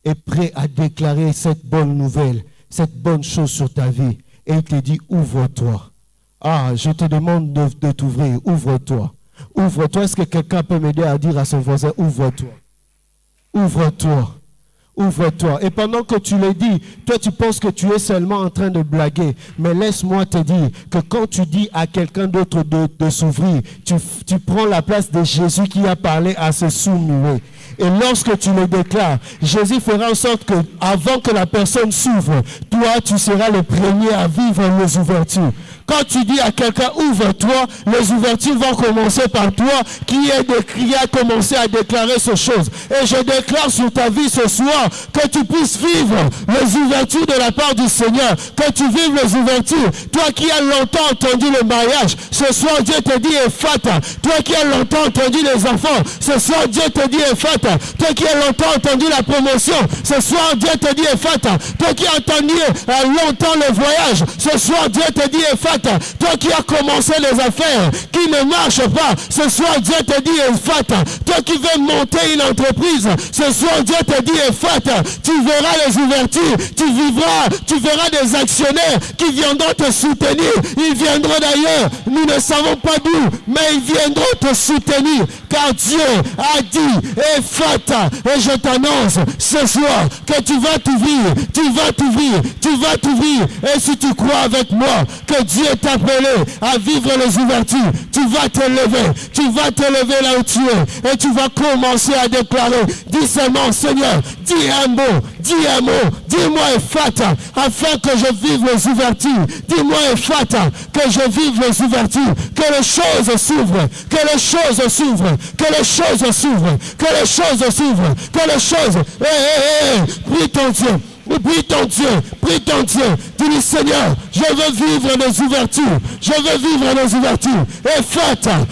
est prêt à déclarer cette bonne nouvelle, cette bonne chose sur ta vie. Et il te dit, ouvre-toi. Ah, je te demande de t'ouvrir, ouvre-toi. Ouvre-toi. Est-ce que quelqu'un peut m'aider à dire à son voisin, ouvre-toi. Ouvre-toi. Ouvre-toi. Et pendant que tu le dis, toi tu penses que tu es seulement en train de blaguer. Mais laisse-moi te dire que quand tu dis à quelqu'un d'autre de s'ouvrir, tu prends la place de Jésus qui a parlé à ce sourd-muet. Et lorsque tu le déclares, Jésus fera en sorte que avant que la personne s'ouvre, toi tu seras le premier à vivre les ouvertures. Quand tu dis à quelqu'un ouvre-toi, les ouvertures vont commencer par toi qui a commencé à déclarer ces choses. Et je déclare sur ta vie ce soir que tu puisses vivre les ouvertures de la part du Seigneur, que tu vives les ouvertures. Toi qui as longtemps entendu le mariage, ce soir Dieu te dit Ephata. Toi qui as longtemps entendu les enfants, ce soir Dieu te dit Ephata. Toi qui as longtemps entendu la promotion, ce soir Dieu te dit Ephata. Toi qui as entendu longtemps le voyage, ce soir Dieu te dit Ephata. Toi qui as commencé les affaires qui ne marchent pas, ce soir Dieu te dit Ephata. Toi qui veux monter une entreprise, ce soir Dieu te dit Ephata. Tu verras les ouvertures, tu verras des actionnaires qui viendront te soutenir. Ils viendront d'ailleurs, nous ne savons pas d'où, mais ils viendront te soutenir, car Dieu a dit Ephata. Et je t'annonce ce soir que tu vas t'ouvrir, tu vas t'ouvrir, tu vas t'ouvrir. Et si tu crois avec moi que Dieu t'a appelé à vivre les ouvertures, tu vas te lever là où tu es et tu vas commencer à déclarer. Dis seulement, Seigneur, dis un mot, dis-moi Ephata, afin que je vive les ouvertures. Dis-moi Ephata, que je vive les ouvertures, que les choses s'ouvrent, que les choses s'ouvrent, que les choses s'ouvrent, que les choses s'ouvrent, que les choses... Prie ton Dieu. Prie ton Dieu, prie ton Dieu. Dis Seigneur, je veux vivre les ouvertures. Je veux vivre les ouvertures. Ephata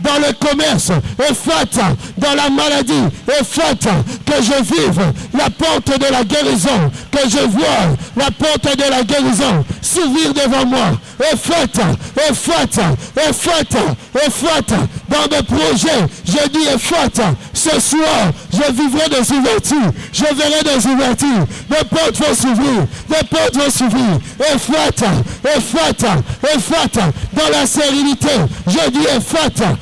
dans le commerce. Ephata dans la maladie. Ephata, que je vive la porte de la guérison. Que je vois la porte de la guérison s'ouvrir devant moi. Ephata dans mes projets. Je dis Ephata. Ce soir, je vivrai des ouvertures. Je verrai des ouvertures. Les portes vont s'ouvrir. Les portes vont s'ouvrir. Ephata. Dans la sérénité. Je dis Ephata.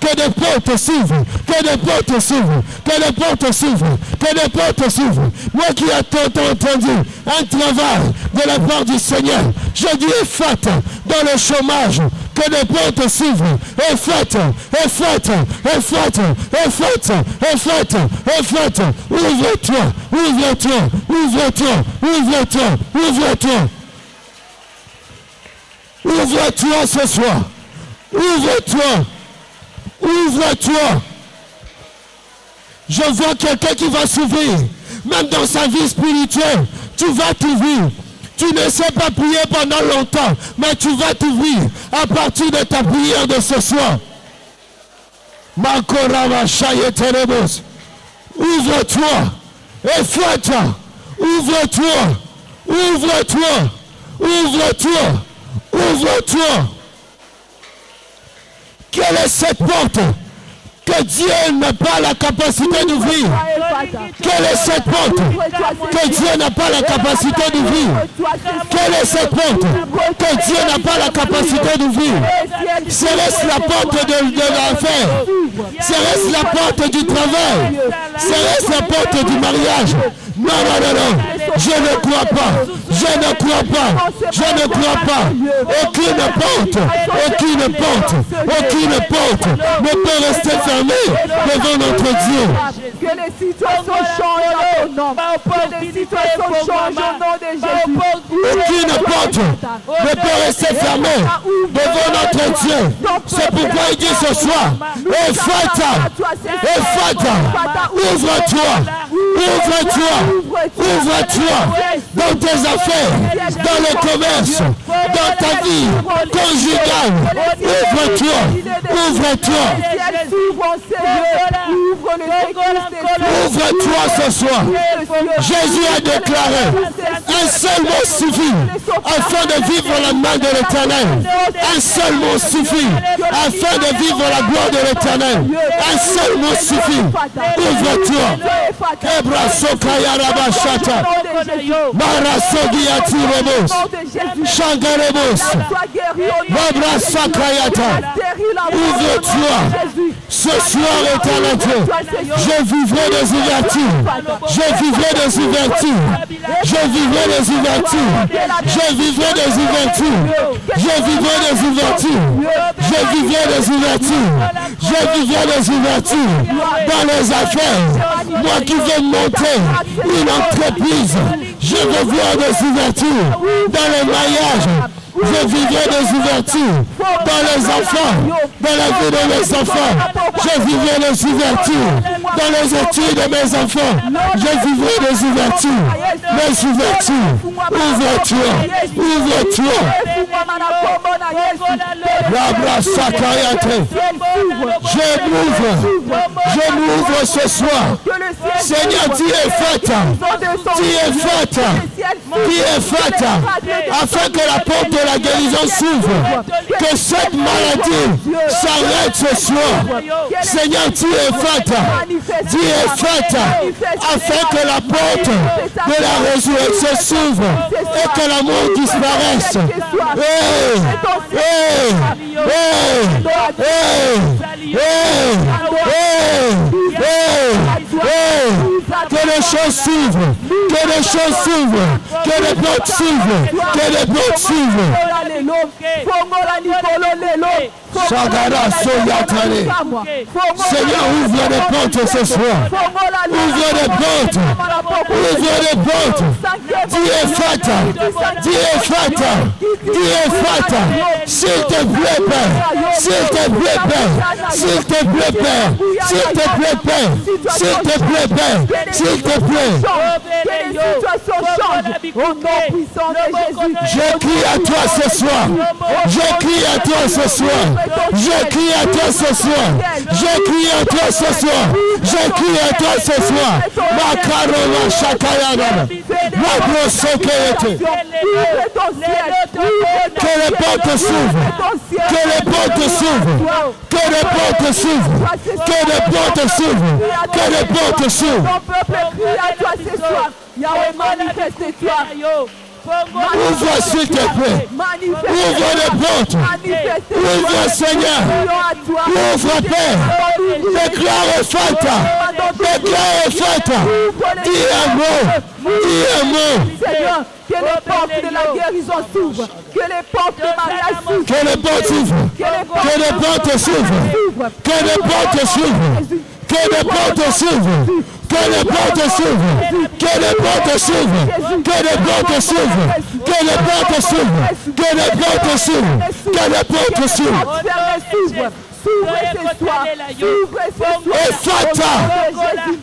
Que des portes s'ouvrent. Que des portes s'ouvrent. Que des portes s'ouvrent. Que des portes s'ouvrent. Moi qui ai tant entendu un travail de la part du Seigneur. Je dis Ephata. Dans le chômage. Que des portes s'ouvrent. Ephata. Ouvre-toi ce soir. Ouvre-toi. Je vois quelqu'un qui va s'ouvrir. Même dans sa vie spirituelle, tu vas t'ouvrir. Tu ne sais pas prier pendant longtemps, mais tu vas t'ouvrir à partir de ta prière de ce soir. Ouvre-toi. Ephata. Ouvre-toi. Quelle est cette porte que Dieu n'a pas la capacité d'ouvrir? Quelle est cette porte que Dieu n'a pas la capacité d'ouvrir? Quelle est cette porte que Dieu n'a pas la capacité d'ouvrir? Serait-ce la porte de l'affaire? Serait-ce la porte du travail? Serait-ce la porte du mariage? Non. Je ne crois pas. Aucune porte ne peut rester fermée devant notre Dieu. Que les situations changent en ton nom. Que les situations changent au nom de Jésus. Aucune porte ne peut rester fermée devant notre Dieu. C'est pourquoi il dit ce soir, Ephata, ouvre-toi dans tes affaires, dans le commerce, dans ta vie conjugale. Ouvre-toi. Ouvre les églises Ouvre-toi ce soir. Jésus a déclaré, un seul mot suffit afin de vivre la main de l'Éternel. Un seul mot suffit afin de vivre la gloire de l'Éternel. Un seul mot suffit. Ouvre-toi. Ouvre-toi. Ce soir, éternel Dieu, je vivrai des ouvertures. Je vivrai des ouvertures. Je vivrai des ouvertures. Je vivrai des ouvertures. Je vivrai des ouvertures. Je vivrai des ouvertures. Je vivrai des ouvertures dans les affaires. Moi qui veux monter une entreprise, je veux voir des ouvertures dans le mariage. Je vivrai des ouvertures dans les enfants, dans la vie de mes enfants. Je vivrai des ouvertures dans les études de mes enfants. Je vivrai des ouvertures. Mes ouvertures. Ouvre-toi. Ouvre-toi. Je m'ouvre. Je m'ouvre ce soir. Seigneur, tu es faite. Tu es faite. Tu es faite. Afin que la porte de la guérison s'ouvre. Que cette maladie s'arrête ce soir. Seigneur, tu es faite. Tu es faite. Afin que la porte de la résurrection s'ouvre. Et que la mort disparaisse. Que les choses s'ouvrent. Que les choses s'ouvrent. Que les portes s'ouvrent. Que les portes s'ouvrent. Seigneur, ouvre les portes ce soir. Ouvre les portes. Ouvre les portes. Tu es faite. Tu es faite. Tu es faite. S'il te plaît, Père. S'il te plaît, Père. S'il te plaît, Père. S'il te plaît, Père. S'il te plaît, Père. S'il te plaît. Je crie à toi ce soir. Je crie à toi ce soir. Je crie à toi ce soir. Je crie à toi ce soir. Je crie à toi ce soir. Makaroma Shakayana. Que les portes s'ouvrent. Que les portes s'ouvrent. Que les portes s'ouvrent. Que les portes s'ouvrent. Que les portes s'ouvrent. Ouvre s'il te plaît. Ouvre les portes. Ouvre Seigneur. Ouvre Père. Déclare Fata. Déclare Fata. Dis un mot. Dis un mot. Seigneur, que les portes de la guérison s'ouvrent. Que les portes de mariage s'ouvrent. Que les portes s'ouvrent. Que les portes s'ouvrent. Que les portes s'ouvrent. Que les portes s'ouvrent. Que les portes s'ouvrent. Que les portes s'ouvrent. Que les portes s'ouvrent. Que les portes s'ouvrent. Que les portes s'ouvrent. Que les portes s'ouvrent. S'ouvrez ce soir. S'ouvrez ce soir. Ephata.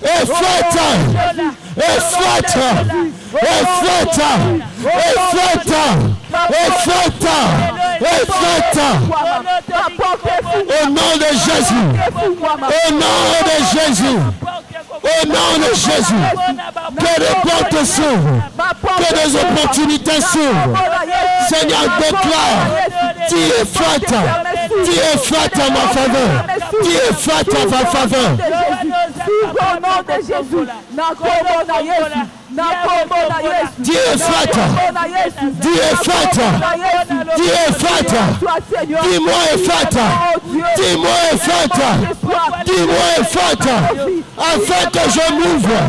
Ephata. Ephata. Ephata. Ephata. Ephata. Ephata. Au nom de Jésus. Au nom de Jésus. Au nom de Jésus. Que les portes s'ouvrent. Que les opportunités s'ouvrent. Seigneur, déclare. Tu es faite. Tu es faite en ma faveur. Tu es faite en ma faveur. Au nom de Jésus. Tu es faite. Tu es faite. Tu es faite. Dis-moi est faite. Dis-moi est faite. Dis-moi est faite. Afin que je m'ouvre.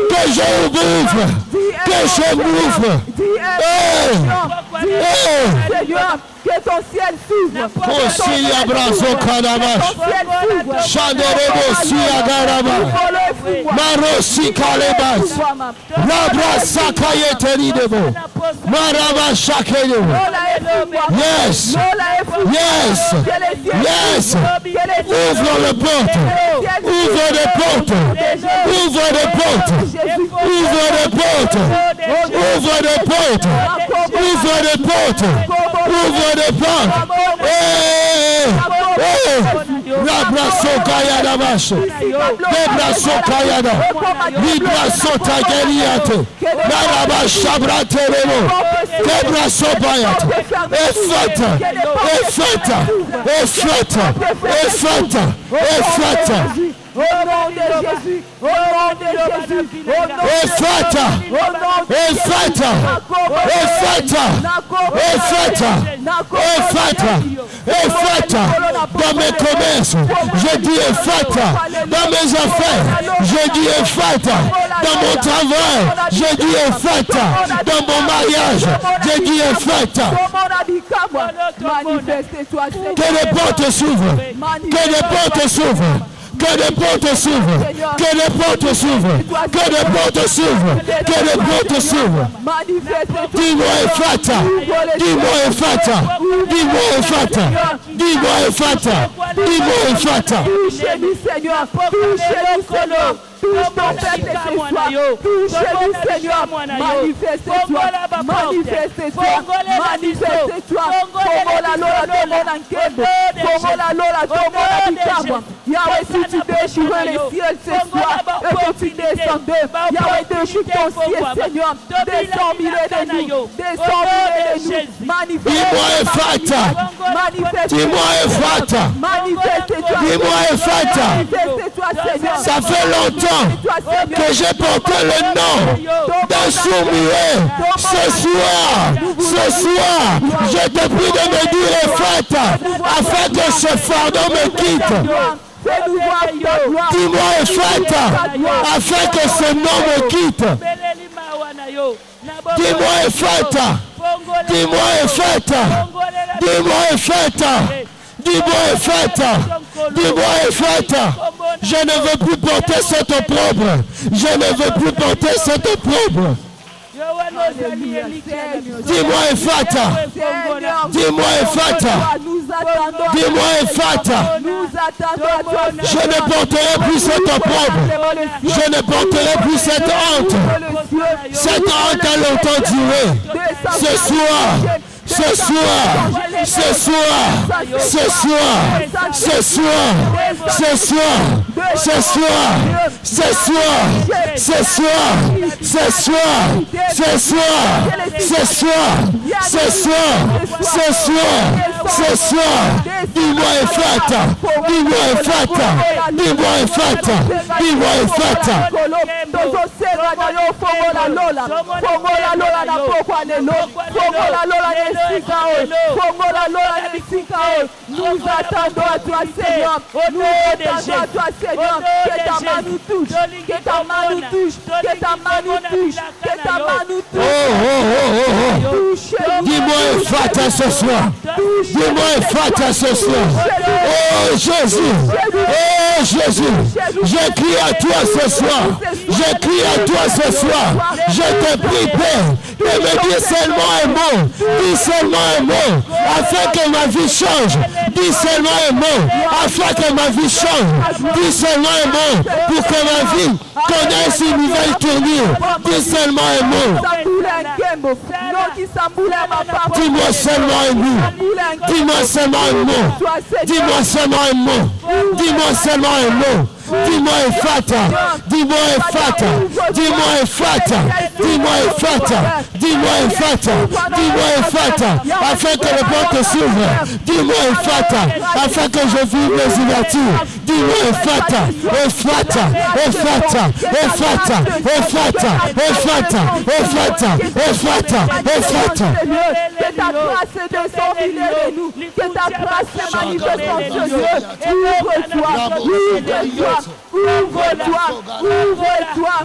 Que je m'ouvre. Que je m'ouvre. Seigneur, que ton ciel s'ouvre. Aussi abrazo Kanabash. Chanderebo Siagaraba. Marosi Kalebas. Rabra Sakayeteri Debo. Maraba Shakedebo. Yes. Yes. Yes. Ouvre les portes. Ouvre les portes. Ouvre les portes. Ouvre les portes. Ouvre les portes. Ouvre les portes. Ouvre les portes. La Rabraso Kayada Bash. Debraso Kayada. Libraso Tagariate. Narabasha Brateremo. Debraso Bayat. Efata. Efata. Efata. Efata. Efata. Au nom de Jésus, au nom de Jésus, au nom de Efata, Efata, Efata, Efata, Efata, dans mes commerces, je dis Efata, dans mes affaires, je dis Efata, dans mon travail, je dis Efata, dans mon mariage, je dis Efata. Que les portes s'ouvrent, que les portes s'ouvrent. Que les portes s'ouvrent, que les portes s'ouvrent, que les portes s'ouvrent, que les portes s'ouvrent. Dis-moi Efata, dis-moi Efata, dis-moi Efata, dis-moi Efata, dis-moi Efata. Touchez-nous Seigneur, touchez-nous Seigneur. Touche ton peuple et ses soins. Touchez-nous Seigneur. Manifeste-toi. Manifeste-toi. Manifeste-toi. Fongola lola tomona nkembo. Fongola lola tomona bikabwa. Yahweh, si tu déchires les cieux ce soir et que tu descendais. Yahweh, déchire ton ciel Seigneur. Descends milieu de nous. Descends milieu de nous. Dis-moi Efata. Dis-moi Efata. Manifeste-toi. Dis-moi Efata. Manifeste-toi Seigneur. Ça fait longtemps que j'ai porté le nom d'un sourd-muet. Ce soir, je te prie de me dire Efata, afin que ce fardeau me quitte. Dis-moi Efata, afin que ce nom me quitte. Dis-moi Efata, dis-moi Efata, dis-moi Efata. Dis-moi Efata, dis-moi Efata, je ne veux plus porter cette opprobre, je ne veux plus porter cette opprobre. Dis-moi Efata, dis-moi Efata, dis-moi Efata, je ne porterai plus cette opprobre, je ne porterai plus cette honte. Cette honte a longtemps duré. Ce soir, ce soir, ce soir, ce soir, ce soir, ce soir, ce soir, ce soir, ce soir, ce soir, ce soir, ce soir, ce soir, ce soir, ce soir, dis-moi Efata, dis-moi Efata, dis-moi Efata, dis-moi Efata. Nous attendons à toi Seigneur. Nous attendons à toi Seigneur. Que ta main nous touche. Que ta main nous touche. Que ta main nous touche. Que ta main nous touche. Dis-moi Efata ce soir. Dis-moi Efata ce soir. Oh Jésus. Oh Jésus. Je crie à toi ce soir. Je crie à toi ce soir. Je te prie Père de me dire seulement un mot. Dis seulement un mot. Afin que ma vie change. Dis seulement un mot. Afin que ma vie change. Dis seulement un mot. Pour que ma vie connaisse une nouvelle tournure. Dis seulement un mot. Dis-moi seulement un mot. Dis-moi seulement un mot. Dis-moi seulement un mot. Dis-moi seulement un mot. Dis-moi Efata, dis-moi Efata, dis-moi Efata, dis-moi Efata, dis-moi Efata, dis-moi Efata, afin que les portes s'ouvrent. Dis-moi Efata, afin que je vive les ouvertures. Dis-moi Efata, Efata, Efata, Efata, Efata, Efata, Efata, Efata, Efata. Que ta grâce descende au milieu de nous. Que ta grâce se manifeste en ce lieu. Ouvre-toi, ouvre-toi. Ouvre-toi, ouvre-toi,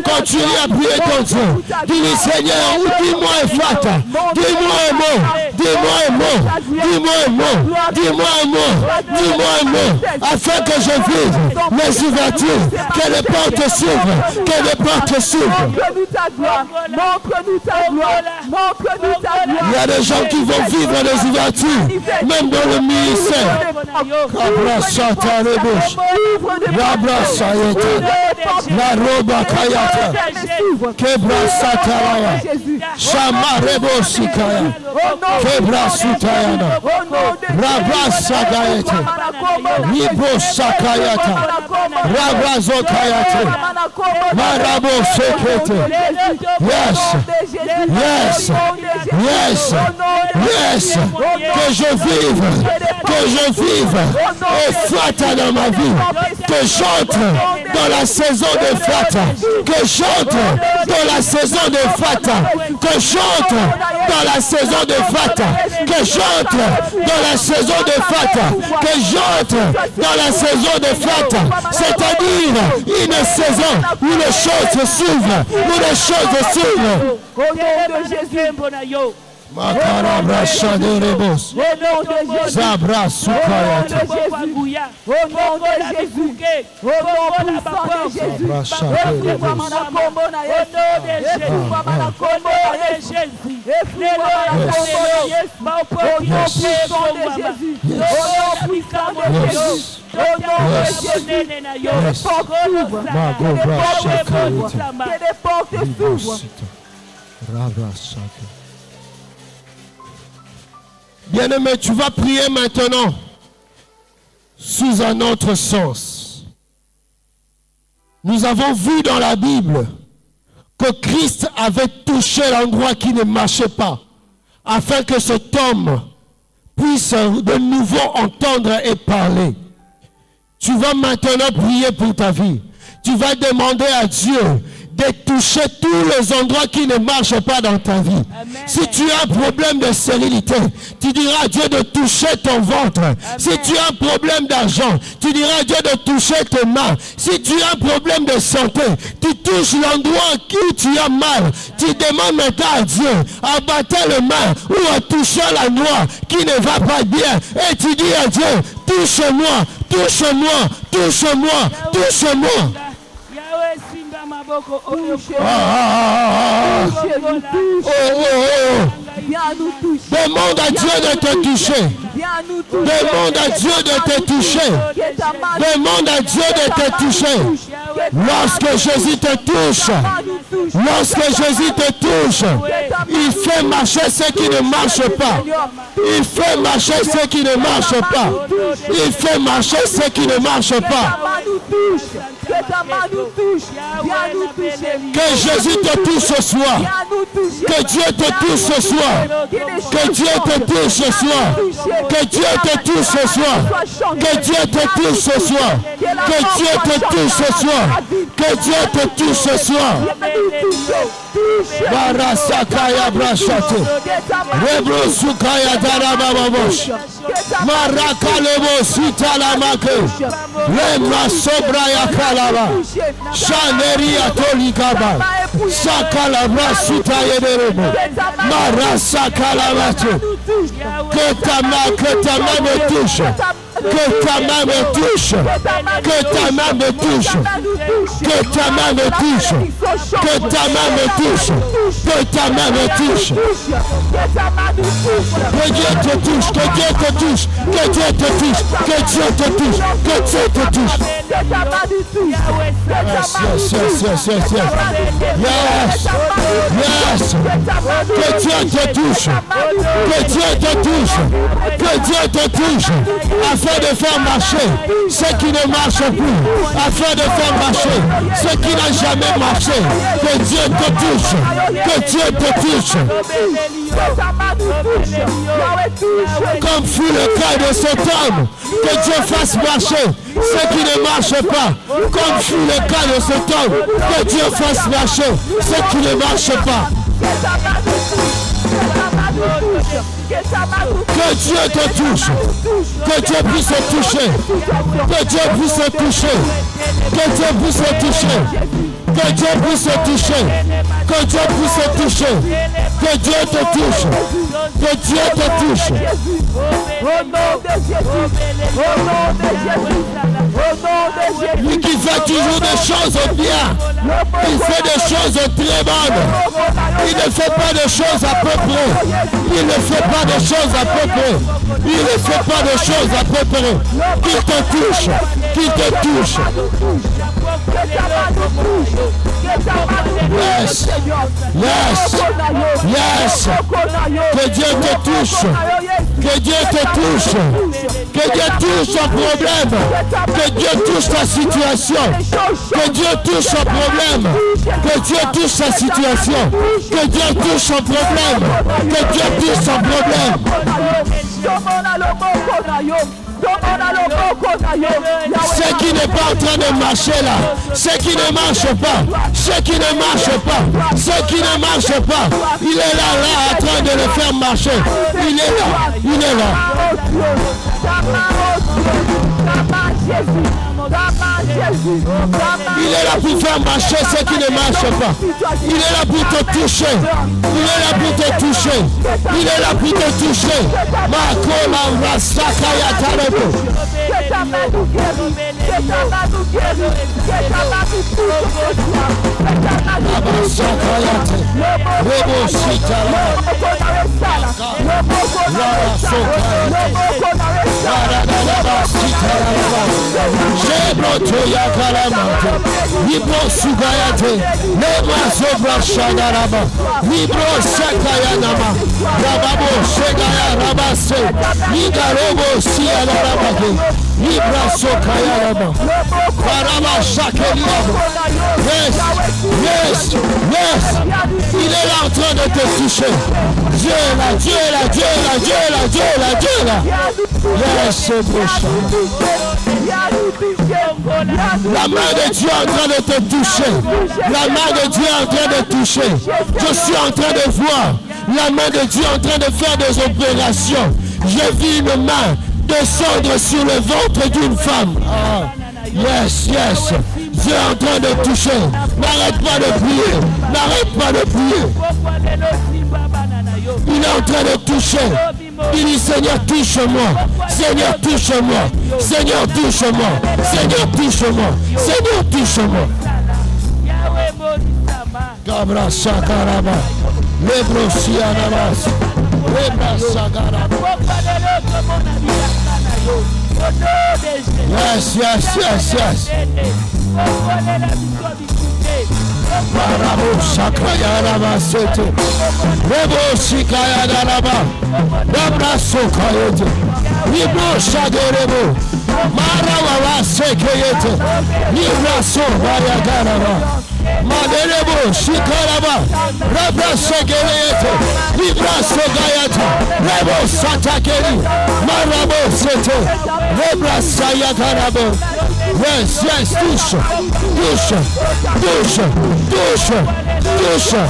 quand tu y as prié ton Dieu, dis-lui Seigneur, dis-moi Efata, dis-moi un mot, Dis-moi un mot. Dis-moi un mot. Dis-moi un mot. Dis-moi un mot. Afin que je vive les ouvertures. Que les portes s'ouvrent. Que les portes s'ouvrent. Montre-nous ta gloire. Montre-nous ta gloire. Montre-nous ta gloire. Il y a des gens qui vont vivre les ouvertures. Même dans le ministère. Abrasata rebouche. Abrasayeta. La roba kayata. Kebrasata rawa. Shama rebosi kaya. Kebrasutayana. Rabasagayete. Ribosakayata. Rabazokayate. Marabo sekete. Yes. Yes. Yes. Yes. Que je vive. Que je vive. Et Fata dans ma vie. Que j'entre dans la saison de Fata. Que j'entre dans la saison de Fata. Que j'entre dans la saison de Fata. Que j'entre dans la saison de Fata. Que j'entre dans la saison de Fata. C'est-à-dire une saison où les choses s'ouvrent. Où les choses s'ouvrent. Au nom de Jésus. Makarabra Shadorebos. Au nom de Jésus. Zabra Sukayata. Au nom de Jésus. Au nom puissant de Jésus. Effleure-moi mana kombo na Yesu. Effleure-moi mana kombo na Yesu. Effleure-moi mana kombo na Yesu. Au nom puissant de Jésus. Au nom puissant de Jésus. Au nom de Jésus. Que les portes s'ouvrent. Que les portes s'ouvrent. Bien-aimé, tu vas prier maintenant sous un autre sens. Nous avons vu dans la Bible que Christ avait touché l'endroit qui ne marchait pas, afin que cet homme puisse de nouveau entendre et parler. Tu vas maintenant prier pour ta vie. Tu vas demander à Dieu de toucher tous les endroits qui ne marchent pas dans ta vie. Amen. Si tu as un problème de stérilité, tu diras à Dieu de toucher ton ventre. Amen. Si tu as un problème d'argent, tu diras à Dieu de toucher tes mains. Si tu as un problème de santé, tu touches l'endroit où tu as mal. Tu demandes maintenant à Dieu, à battre les mains ou à toucher l'endroit qui ne va pas bien. Et tu dis à Dieu, touche-moi, touche-moi, touche-moi, touche-moi. Demande à Dieu de te toucher. Demande à Dieu de te toucher. Demande à Dieu de te toucher. Lorsque Jésus te touche, lorsque Jésus te touche, il fait marcher ce qui ne marche pas. Il fait marcher ce qui ne marche pas. Il fait marcher ce qui ne marche pas. Que Jésus te touche ce soir. Que Dieu te touche ce soir. Que Dieu te touche ce soir. Que Dieu te touche ce soir. Que Dieu te touche ce soir. Que Dieu te touche ce soir. Que Dieu te touche ce soir. Barasakaya brachate. Rebrosukaya darababosh. Marakalebo sitalamake. Lemra sobraya kalaba. Shaneria tolikaba. Sakalabra sutayederebo. Marasakalabate. Que ta main me touche. Que ta main me touche. Que ta main me touche. Que ta main me touche. Que ta main me touche. Que ta main me touche. Que Dieu te touche. Que Dieu te touche. Que Dieu te touche. Que Dieu te touche. Que Dieu te touche. Yes, yes, yes, yes, yes, yes. Yes. Yes. Que Dieu te touche. Que Dieu te touche. Que Dieu te touche. Afin de faire marcher ce qui ne marche plus. Afin de faire marcher ce qui n'a jamais marché. Que Dieu te touche. Que Dieu te touche. Comme fut le cas de cet homme. Que Dieu fasse marcher ce qui ne marche pas. Comme fut le cas de cet homme. Que Dieu fasse marcher ce qui ne marche pas. Que Dieu te touche. Que Dieu puisse te toucher. Que Dieu puisse te toucher. Que Dieu puisse te toucher. Que Dieu puisse te toucher. Que Dieu puisse te toucher. Que Dieu te touche. Que Dieu te touche. Au nom de Jésus. Au nom de Jésus. Au nom de Jésus. Lui qui fait toujours des choses bien. Il fait des choses très bonnes. Il ne fait pas de choses à peu près. Il ne fait pas de choses à peu près. Il ne fait pas de choses à peu près. Qu'il te touche. Qu'il te touche. Yes. Yes. Yes. Que Dieu te touche. Que Dieu te touche. Que Dieu touche ton problème. Que Dieu touche ta situation. Que Dieu touche ton problème. Que Dieu touche ta situation. Que Dieu touche ton problème. Que Dieu touche ton problème. Ce qui n'est pas en train de marcher là, ce qui ne marche pas, ce qui ne marche pas, ce qui ne marche pas, il est là en train de le faire marcher. Il est là, il est là. Il est là pour faire marcher ce qui ne marche pas. Il est là pour te toucher. Il est là pour te toucher. Il est là pour te toucher. Makola Rasakaya Tareko. Libro Sugayate, Nema Sobra Shagaraba, Libro Sakayanama, Rababo Shegaya Rabase, Ligarobo Sialarabake, Libra Sokayaraba, Parama Shakeliabo. Yes, yes, yes. Il est là en train de te toucher. Dieu est là, Dieu est là, Dieu est là, Dieu est là, Dieu est là, Dieu est là. Yes, c'est beau. La main de Dieu est en train de te toucher. La main de Dieu est en train de toucher. Je suis en train de voir la main de Dieu en train de faire des opérations. J'ai vu une main descendre sur le ventre d'une femme. Ah, yes, yes. Dieu est en train de toucher. N'arrête pas de prier. N'arrête pas de prier. Il est en train de toucher. Il dit Seigneur, touche-moi. Seigneur, touche-moi. Seigneur, touche-moi. Seigneur, touche-moi. Seigneur, touche-moi. Cabra Sakaraba. Lebro Sianamas. Lebra Sakaraba. Yes, yes, yes, yes. Marabo Sakaya Ramasete. Rebo Sikaya Daraba. Dabra Sokayete. Libro Shaderebo. Marawa Sekayete. Libra Sobaya Daraba. Maderebo Shikaraba. Rabra Sekayete. Libra Sogayata. Rebo Satakeri. Marabo Sete. Rebra Sayakarabo. Yes, yes, touche, touche, touche, touche, touche.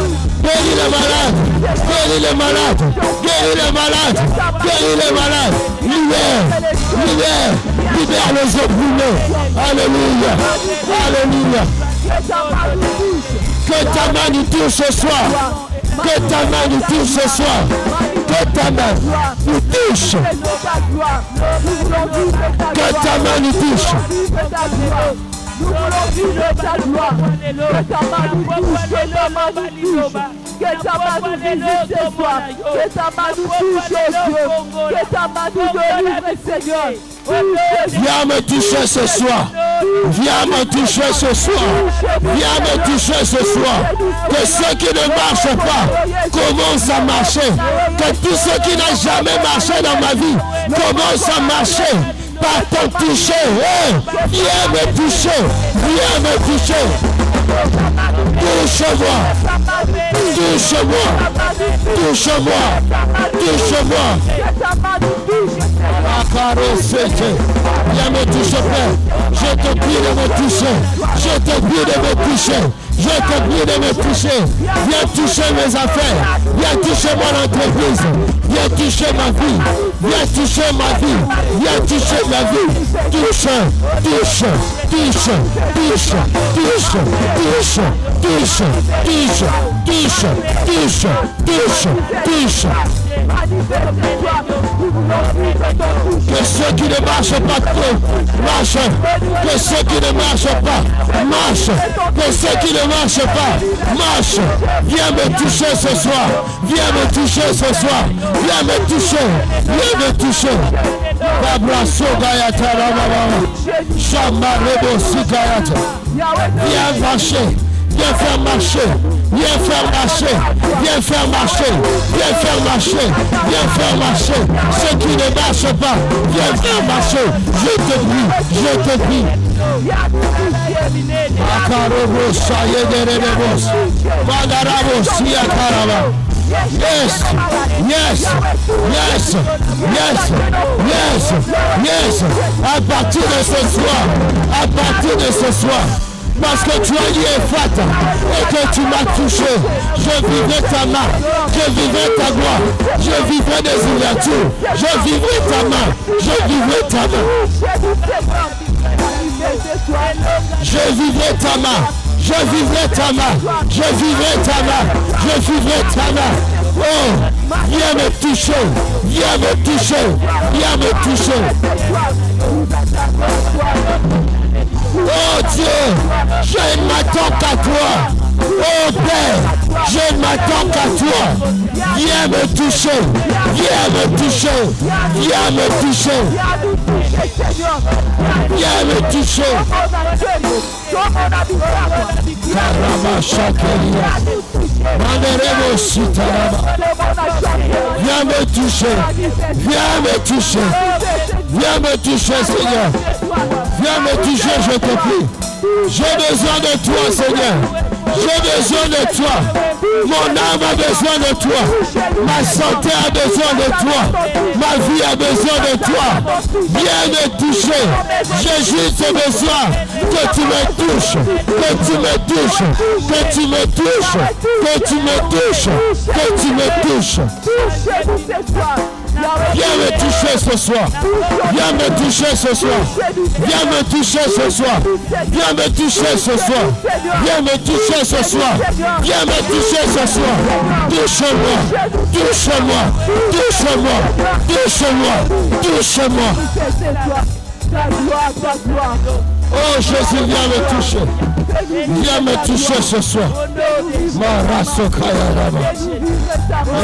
Guéris les malades, guéris les malades, guéris les malades, guéris les malades. Libère, libère, libère les opprimés. Alléluia, alléluia. Que ta main nous touche ce soir. Que ta main nous touche ce soir. Que ta main nous touche. Que ta main nous touche. Nous voulons vivre ta gloire. Que ta main nous touche. Que ta main nous touche. Que ta main nous visite ce soir. Que ta main nous touche, oh Dieu. Que ta main nous délivre, Seigneur. Viens me toucher ce soir. Viens me toucher ce soir. Viens me toucher ce soir. Que ce qui ne marche pas commence à marcher. Que tout ce qui n'a jamais marché dans ma vie commence à marcher. Par ton toucher. Hey, viens me toucher. Viens me toucher. Touche-moi. Touche-moi. Touche-moi. Touche-moi. Viens me toucher, Père. Je te prie de me toucher. Je te prie de me toucher. Je te prie de me toucher. Viens toucher mes affaires. Viens toucher mon entreprise. Viens toucher ma vie. Viens toucher ma vie. Viens toucher ma vie. Touche, touche, touche, touche, touche, touche, touche, touche, touche, touche, touche, touche. Que ceux qui ne marchent pas trop marchent. Que ceux qui ne marchent pas marchent. Que ceux qui ne marchent pas marchent. Viens me toucher ce soir. Viens me toucher ce soir. Viens me toucher. Viens me toucher. Babraso Gayata Rababa. Shamarebo Sikayata. Viens marcher. Viens faire marcher, viens faire marcher, viens faire marcher, viens faire marcher, viens faire marcher. Ceux qui ne marchent pas, viens faire marcher. Je te prie, je te prie. Akarobos, Sayederebos, Madarabos, Siakaraba. Yes, yes, yes, yes, yes, yes. À partir de ce soir, à partir de ce soir. Parce que tu as dit Ephata et que tu m'as touché, je vivrai ta main, je vivrai ta gloire, je vivrai des ouvertures, je vivrai ta main, je vivrai ta main. Je vivrai ta main, je vivrai ta main, je vivrai ta main, je vivrai ta main. Oh, viens me toucher, viens me toucher, viens me toucher. Oh Dieu, je ne m'attends qu'à toi. Oh Père, je ne m'attends qu'à toi. Viens me toucher, viens me toucher, viens me toucher. Viens me toucher. Karama Shakeria. Manderemo Sitarama. Viens me toucher, viens me toucher. Viens me toucher, Seigneur. Viens me toucher, je te prie. J'ai besoin de toi, Seigneur. J'ai besoin de toi. Mon âme a besoin de toi. Ma santé a besoin de toi. Ma vie a besoin de toi. Viens me toucher. J'ai juste besoin que tu me touches. Que tu me touches. Que tu me touches. Que tu me touches. Que tu me touches. Viens me toucher ce soir. Viens me toucher ce soir. Viens me toucher ce soir. Viens me toucher ce soir. Viens me toucher ce soir. Viens me toucher ce soir. Touche-moi. Touche-moi. Touche-moi. Touche-moi. Touche-moi. Oh Jésus, viens me toucher. Viens me toucher ce soir.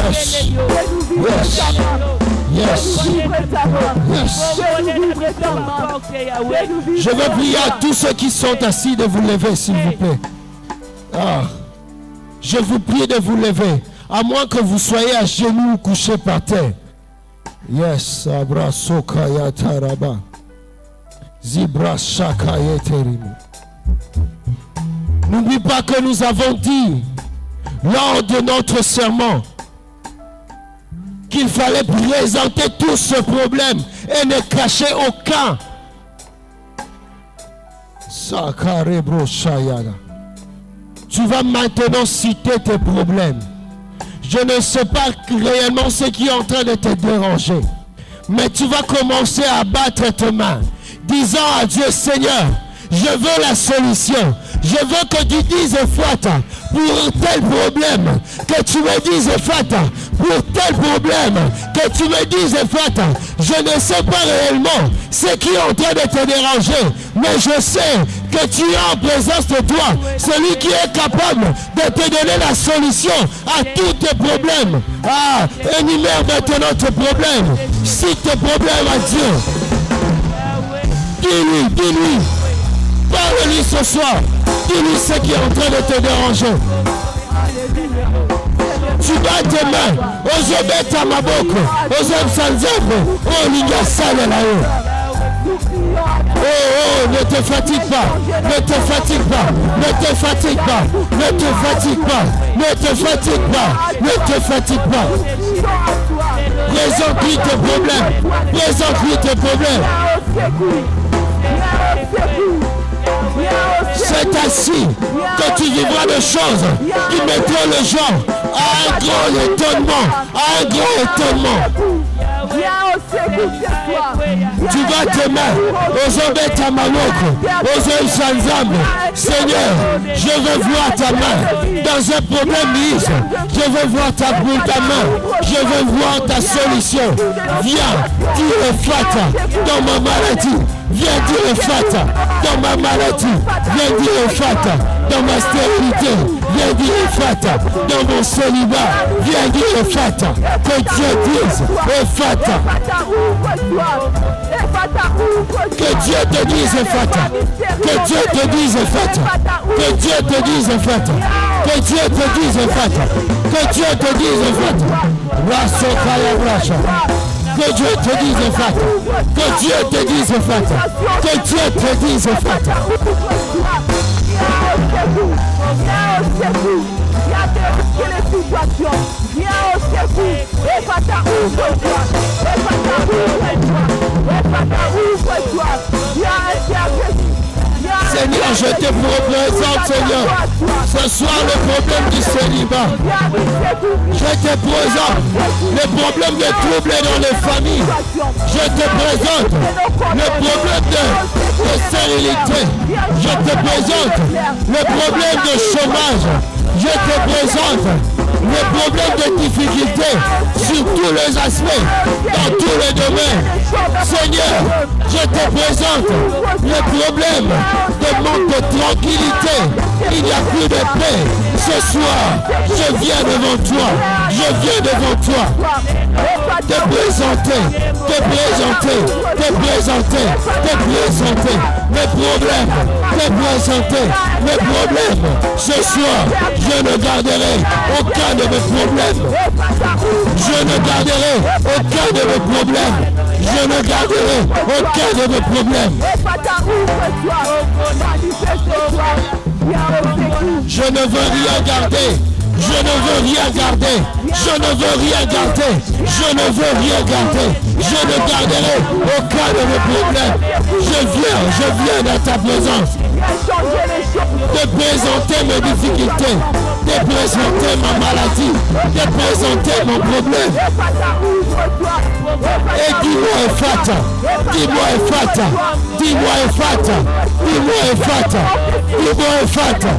Yes. Yes. Yes. Yes. Je veux prier à tous ceux qui sont assis de vous lever, s'il vous plaît. Ah. Je vous prie de vous lever, à moins que vous soyez à genoux ou couchés par terre. Yes. Abraso kaya taraba. Zibra shakaye terimi. N'oublie pas que nous avons dit lors de notre sermon qu'il fallait présenter tout ce problème et ne cacher aucun. Tu vas maintenant citer tes problèmes. Je ne sais pas réellement ce qui est en train de te déranger, mais tu vas commencer à battre tes mains, disant à Dieu, Seigneur, je veux la solution. Je veux que tu dises Ephata pour tel problème, que tu me dises Ephata pour tel problème, que tu me dises Ephata. Je ne sais pas réellement ce qui est en train de te déranger, mais je sais que tu es en présence de toi, celui qui est capable de te donner la solution à tous tes problèmes. Ah, énumère maintenant tes problèmes. Cite tes problèmes à Dieu. Dis-lui, dis-lui. Parle-lui ce soir. Dis-lui ce qui est en train de te déranger. Tu bats tes mains. Ozobet à ma boque. Ozob Sanzab. Oh, Liga Sale là-haut. Oh, ne te fatigue pas. Ne te fatigue pas. Ne te fatigue pas. Ne te fatigue pas. Ne te fatigue pas. Ne te fatigue pas. Présente-lui tes problèmes. Présente-lui tes problèmes. C'est ainsi que tu vivras des choses qui mettront le genre à un grand étonnement. À un grand étonnement. Tu vas tes mains aux embêtes à Manoko, aux Sanzambe. Seigneur, je veux voir ta main dans un problème mise. Je veux voir ta boule, ta main. Je veux voir ta solution. Viens, dire Fata dans ma maladie. Viens dire Fata dans ma maladie. Viens dire Fata dans ma stérilité. Viens dire Fata dans mon célibat. Viens dire Fata. Que Dieu dise Fata. Que Dieu te dise Fata. Que Dieu te dise Fata. Que Dieu te dise Fata. Que Dieu te dise Fata. Que Dieu te dise Fata. Que Dieu te dise Fata. Que Dieu te dise Fata. Que Dieu te dise Fata. Viens débloquer les situations. Viens au secours. Et Fata ouvre-toi. Et Fata ouvre-toi. Et Fata ouvre-toi. Viens intervenir. Seigneur, je te présente, Seigneur, ce soir le problème du célibat. Je te présente le problème de troubles dans les familles. Je te présente le problème de stérilité. Je te présente le problème de chômage. Je te présente le problème de difficulté sur tous les aspects, dans tous les domaines. Seigneur, je te présente le problème de manque de tranquillité. Il n'y a plus de paix. Ce soir, je viens devant toi. Je viens devant toi. Te présenter, te présenter, te présenter, te présenter mes problèmes, te présenter mes problèmes. Ce soir, je ne garderai aucun de mes problèmes. Je ne garderai aucun de mes problèmes. Je ne garderai aucun de mes problèmes. Je ne veux rien garder. Je ne veux rien garder. Je ne veux rien garder. Je ne veux rien garder. Je ne garderai aucun de mes problèmes. Je viens dans ta présence. De présenter mes difficultés. De présenter ma maladie. De présenter mon problème. Et dis-moi Fata. Dis-moi Fata. Dis-moi Fata. Dis-moi Fata. Dis-moi Fata.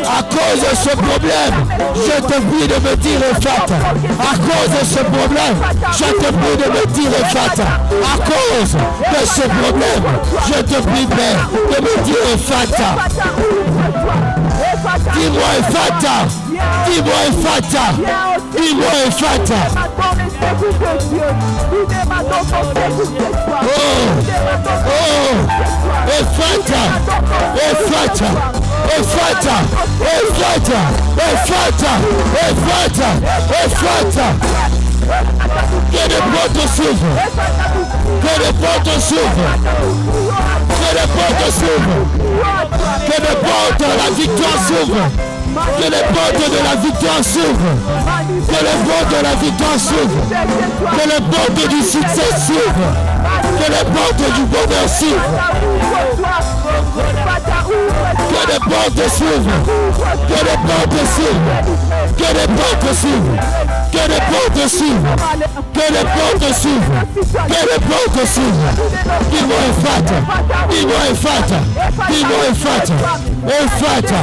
À cause de ce problème, je te prie de me dire Fata. À cause de ce problème, je te prie de me dire Fata. À cause de ce problème, je te prie Père de me dire Fata. Dis-moi Fata. Dis-moi Fata. Dis-moi Fata. Oh, Fata. Fata. Fata. Fata. Fata. Fata. Que les portes s'ouvrent. Que les portes s'ouvrent. Que les portes s'ouvrent. Que les portes de la victoire s'ouvrent. Que les portes de la victoire s'ouvrent. Que les portes de la victoire s'ouvrent. Que les portes du succès s'ouvrent. Que les portes du bonheur s'ouvrent. Que les portes s'ouvrent. Que les portes s'ouvrent. Que les portes s'ouvrent. Que les portes s'ouvrent. Que les portes s'ouvrent. Que les portes s'ouvrent. Dis-moi Fata. Dis-moi Fata. Dis-moi Fata. Fata.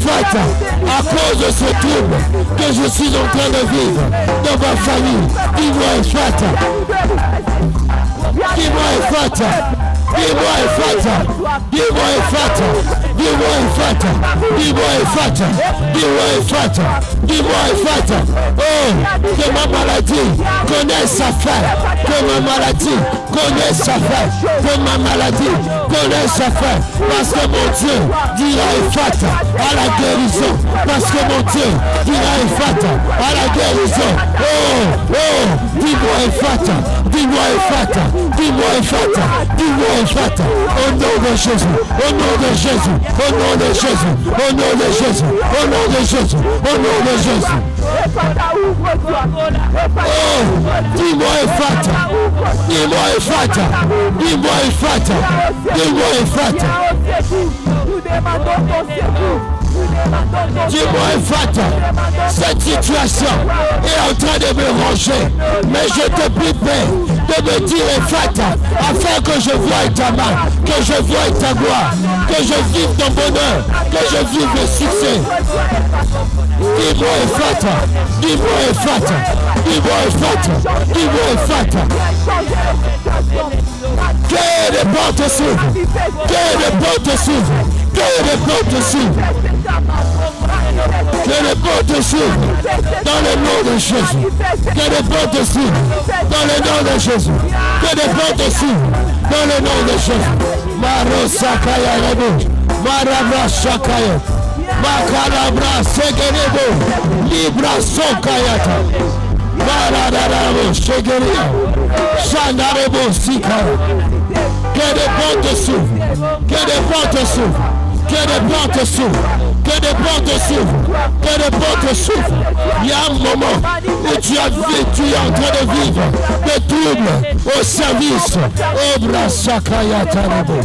Fata. À cause de ce trouble que je suis en train de vivre dans ma famille, dis-moi Fata. Dis-moi Fata. Dis-moi Fata. Dis-moi Fata. Dis-moi Fata. Dis-moi Fata. Dis-moi Fata. Dis-moi Fata. Oh, que ma maladie connaisse sa fin. Que ma maladie connaisse sa fin. Que ma maladie connaisse sa fin. Parce que mon Dieu dira Fata à la guérison. Parce que mon Dieu dira Fata à la guérison. Oh, dis-moi Fata. Dis-moi Fata. Dis-moi Fata. Dis-moi Fata. Au nom de Jésus. Au nom de Jésus. Au nom de Jésus. Au nom de Jésus. Au nom de Jésus. Au nom de Jésus. Oh, dis-moi Fata. Dis-moi Fata. Dis-moi Fata. Dis-moi Fata. Nous demandons ton secours. Dis-moi, Ephata, cette situation est en train de me ranger. Mais je te prie, Père, de me dire, Ephata, afin que je voie ta main, que je voie ta gloire, que je vive ton bonheur, que je vive le succès. Dis-moi, Ephata, dis-moi, Ephata, dis-moi, Ephata, dis-moi, Ephata. Que les portes s'ouvrent, que les portes s'ouvrent, que les portes s'ouvrent. Que les portes s'ouvrent dans le nom de Jésus. Que les portes s'ouvrent dans le nom de Jésus. Que les portes s'ouvrent dans le nom de Jésus. Maro Sakaya Rebo, Marabra Sakaya, Makalabra Segerebo, Libra Sokayata, Maradarabo Segeria, Sandarebo Sikaya. Que les portes s'ouvrent, que les portes s'ouvrent, que les portes s'ouvrent. Que des portes s'ouvrent, que des portes s'ouvrent. Il y a un moment où tu es en train de vivre des troubles au service. Obra Sakaya Tarabo.